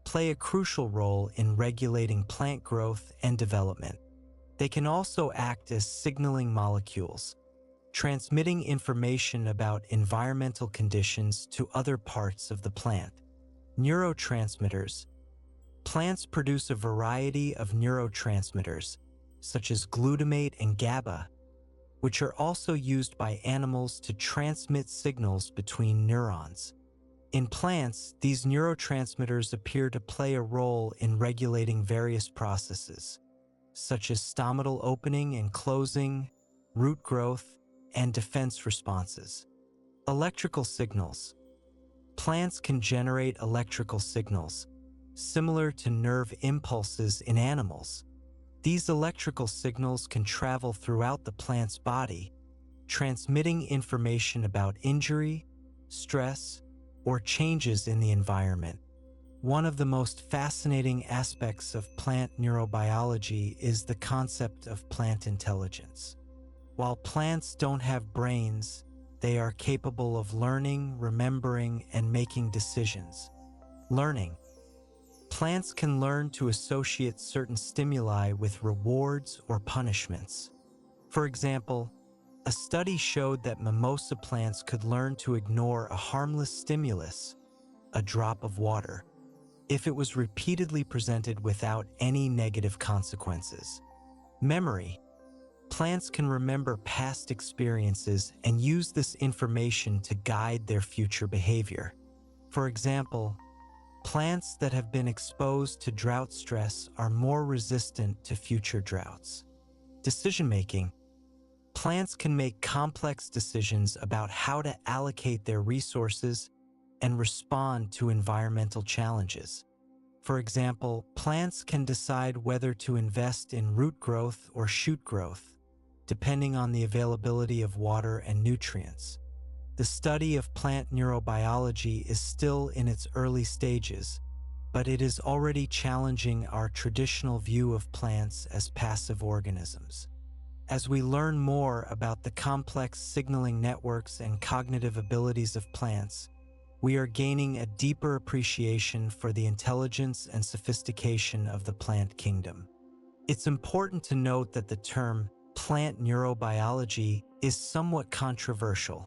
play a crucial role in regulating plant growth and development. They can also act as signaling molecules, transmitting information about environmental conditions to other parts of the plant. Neurotransmitters. Plants produce a variety of neurotransmitters, such as glutamate and GABA, which are also used by animals to transmit signals between neurons. In plants, these neurotransmitters appear to play a role in regulating various processes, such as stomatal opening and closing, root growth, and defense responses. Electrical signals. Plants can generate electrical signals, similar to nerve impulses in animals. These electrical signals can travel throughout the plant's body, transmitting information about injury, stress, or changes in the environment. One of the most fascinating aspects of plant neurobiology is the concept of plant intelligence. While plants don't have brains, they are capable of learning, remembering, and making decisions. Learning. Plants can learn to associate certain stimuli with rewards or punishments. For example, a study showed that mimosa plants could learn to ignore a harmless stimulus, a drop of water, if it was repeatedly presented without any negative consequences. Memory. Plants can remember past experiences and use this information to guide their future behavior. For example, plants that have been exposed to drought stress are more resistant to future droughts. Decision-making. Plants can make complex decisions about how to allocate their resources and respond to environmental challenges. For example, plants can decide whether to invest in root growth or shoot growth, depending on the availability of water and nutrients. The study of plant neurobiology is still in its early stages, but it is already challenging our traditional view of plants as passive organisms. As we learn more about the complex signaling networks and cognitive abilities of plants, we are gaining a deeper appreciation for the intelligence and sophistication of the plant kingdom. It's important to note that the term plant neurobiology is somewhat controversial,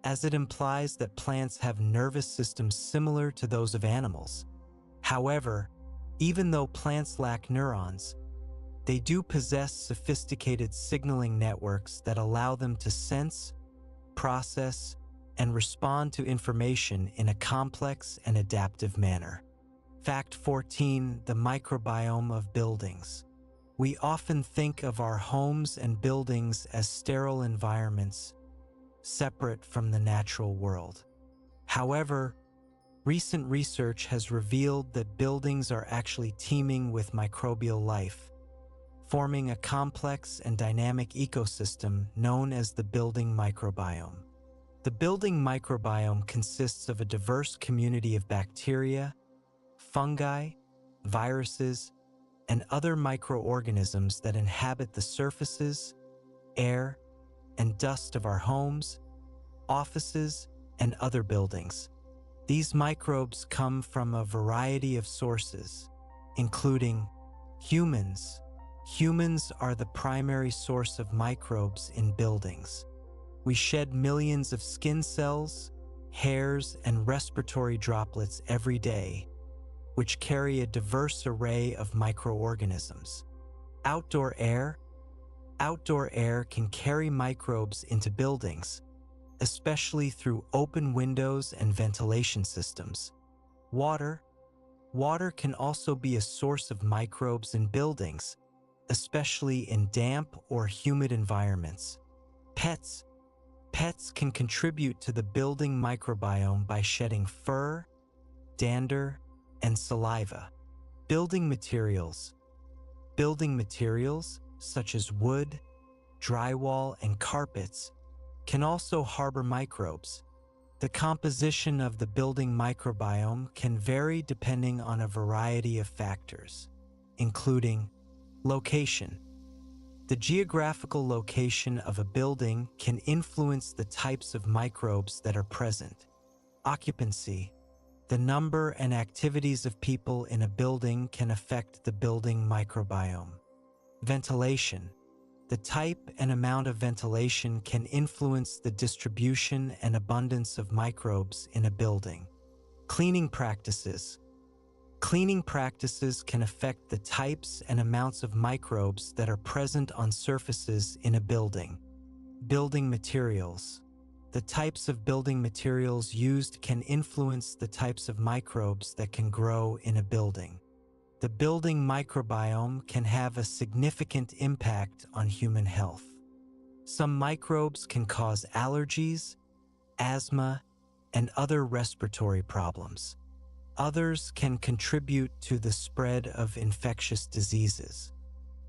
as it implies that plants have nervous systems similar to those of animals. However, even though plants lack neurons, they do possess sophisticated signaling networks that allow them to sense, process, and respond to information in a complex and adaptive manner. Fact 14. The microbiome of buildings. We often think of our homes and buildings as sterile environments, separate from the natural world. However, recent research has revealed that buildings are actually teeming with microbial life, forming a complex and dynamic ecosystem known as the building microbiome. The building microbiome consists of a diverse community of bacteria, fungi, viruses, and other microorganisms that inhabit the surfaces, air, and dust of our homes, offices, and other buildings. These microbes come from a variety of sources, including humans. Humans are the primary source of microbes in buildings. We shed millions of skin cells, hairs, and respiratory droplets every day, which carry a diverse array of microorganisms. Outdoor air. Outdoor air can carry microbes into buildings, especially through open windows and ventilation systems. Water. Water can also be a source of microbes in buildings, especially in damp or humid environments. Pets. Pets can contribute to the building microbiome by shedding fur, dander, and saliva. Building materials. Building materials, such as wood, drywall, and carpets, can also harbor microbes. The composition of the building microbiome can vary depending on a variety of factors, including location. The geographical location of a building can influence the types of microbes that are present. Occupancy. The number and activities of people in a building can affect the building microbiome. Ventilation. The type and amount of ventilation can influence the distribution and abundance of microbes in a building. Cleaning practices. Cleaning practices can affect the types and amounts of microbes that are present on surfaces in a building. Building materials. The types of building materials used can influence the types of microbes that can grow in a building. The building microbiome can have a significant impact on human health. Some microbes can cause allergies, asthma, and other respiratory problems. Others can contribute to the spread of infectious diseases.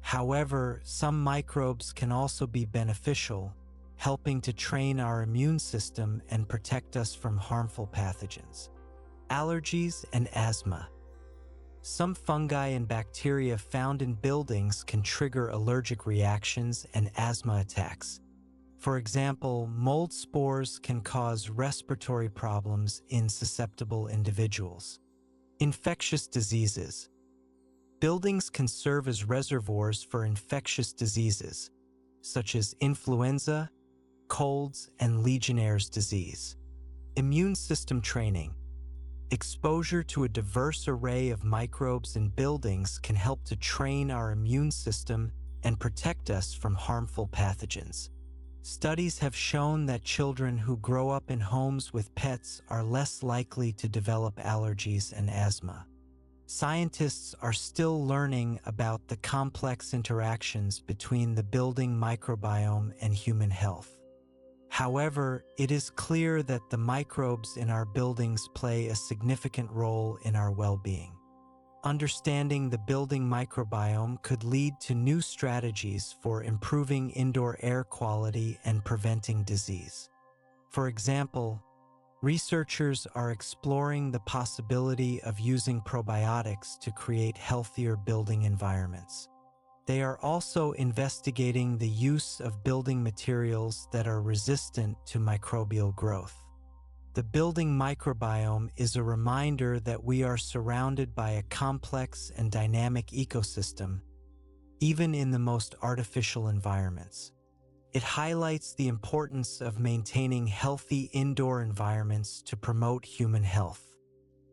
However, some microbes can also be beneficial, helping to train our immune system and protect us from harmful pathogens. Allergies and asthma. Some fungi and bacteria found in buildings can trigger allergic reactions and asthma attacks. For example, mold spores can cause respiratory problems in susceptible individuals. Infectious diseases. Buildings can serve as reservoirs for infectious diseases, such as influenza, colds, and Legionnaire's disease. Immune system training. Exposure to a diverse array of microbes in buildings can help to train our immune system and protect us from harmful pathogens. Studies have shown that children who grow up in homes with pets are less likely to develop allergies and asthma. Scientists are still learning about the complex interactions between the building microbiome and human health. However, it is clear that the microbes in our buildings play a significant role in our well-being. Understanding the building microbiome could lead to new strategies for improving indoor air quality and preventing disease. For example, researchers are exploring the possibility of using probiotics to create healthier building environments. They are also investigating the use of building materials that are resistant to microbial growth. The building microbiome is a reminder that we are surrounded by a complex and dynamic ecosystem, even in the most artificial environments. It highlights the importance of maintaining healthy indoor environments to promote human health.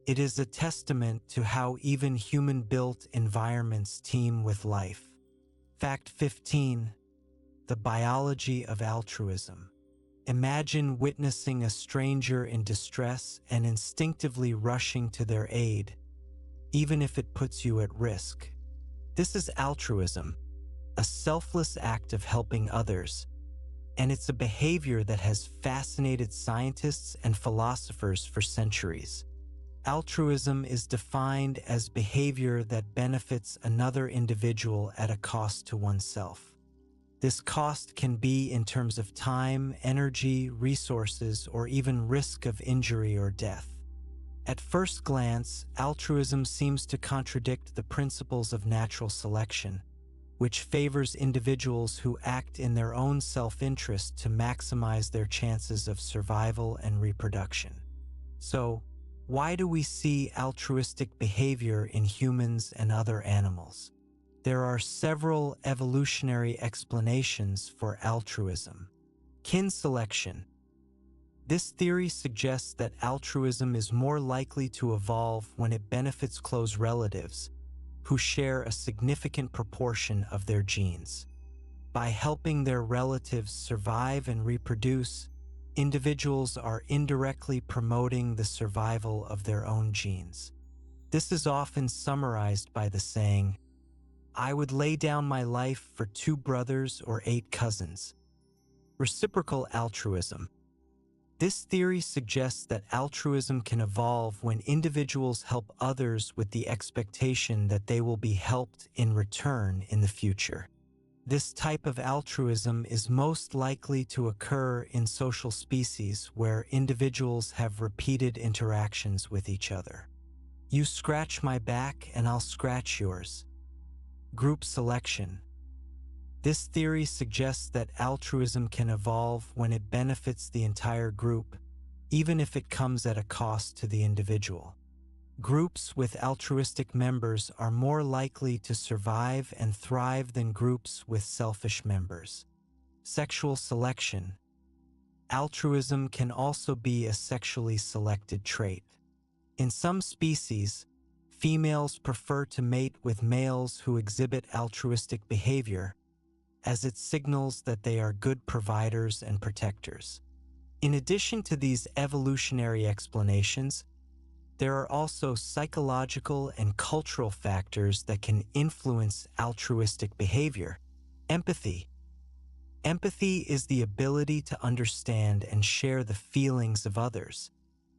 It is a testament to how even human-built environments teem with life. Fact 15. The biology of altruism. Imagine witnessing a stranger in distress and instinctively rushing to their aid, even if it puts you at risk. This is altruism, a selfless act of helping others, and it's a behavior that has fascinated scientists and philosophers for centuries. Altruism is defined as behavior that benefits another individual at a cost to oneself. This cost can be in terms of time, energy, resources, or even risk of injury or death. At first glance, altruism seems to contradict the principles of natural selection, which favors individuals who act in their own self-interest to maximize their chances of survival and reproduction. So, why do we see altruistic behavior in humans and other animals? There are several evolutionary explanations for altruism. Kin selection. This theory suggests that altruism is more likely to evolve when it benefits close relatives who share a significant proportion of their genes. By helping their relatives survive and reproduce, individuals are indirectly promoting the survival of their own genes. This is often summarized by the saying, "I would lay down my life for 2 brothers or 8 cousins." Reciprocal altruism. This theory suggests that altruism can evolve when individuals help others with the expectation that they will be helped in return in the future. This type of altruism is most likely to occur in social species where individuals have repeated interactions with each other. You scratch my back and I'll scratch yours. Group selection. This theory suggests that altruism can evolve when it benefits the entire group, even if it comes at a cost to the individual. Groups with altruistic members are more likely to survive and thrive than groups with selfish members. Sexual selection. Altruism can also be a sexually selected trait. In some species, females prefer to mate with males who exhibit altruistic behavior, as it signals that they are good providers and protectors. In addition to these evolutionary explanations, there are also psychological and cultural factors that can influence altruistic behavior. Empathy. Empathy is the ability to understand and share the feelings of others.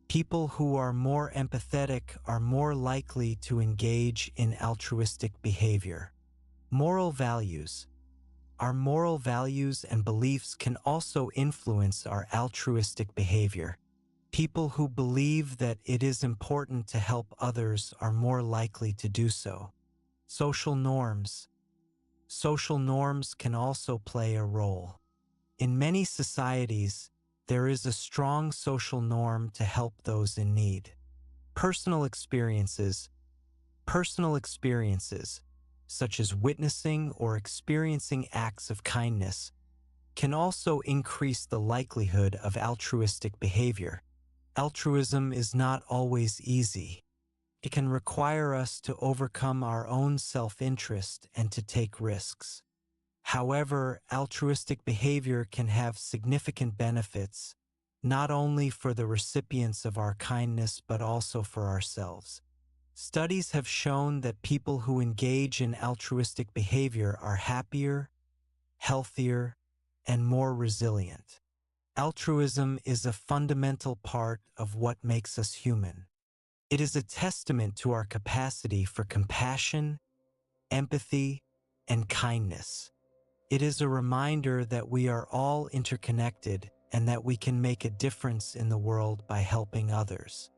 People who are more empathetic are more likely to engage in altruistic behavior. Moral values. Our moral values and beliefs can also influence our altruistic behavior. People who believe that it is important to help others are more likely to do so. Social norms. Social norms can also play a role. In many societies, there is a strong social norm to help those in need. Personal experiences. Personal experiences, such as witnessing or experiencing acts of kindness, can also increase the likelihood of altruistic behavior. Altruism is not always easy. It can require us to overcome our own self-interest and to take risks. However, altruistic behavior can have significant benefits, not only for the recipients of our kindness but also for ourselves. Studies have shown that people who engage in altruistic behavior are happier, healthier, and more resilient. Altruism is a fundamental part of what makes us human. It is a testament to our capacity for compassion, empathy, and kindness. It is a reminder that we are all interconnected and that we can make a difference in the world by helping others.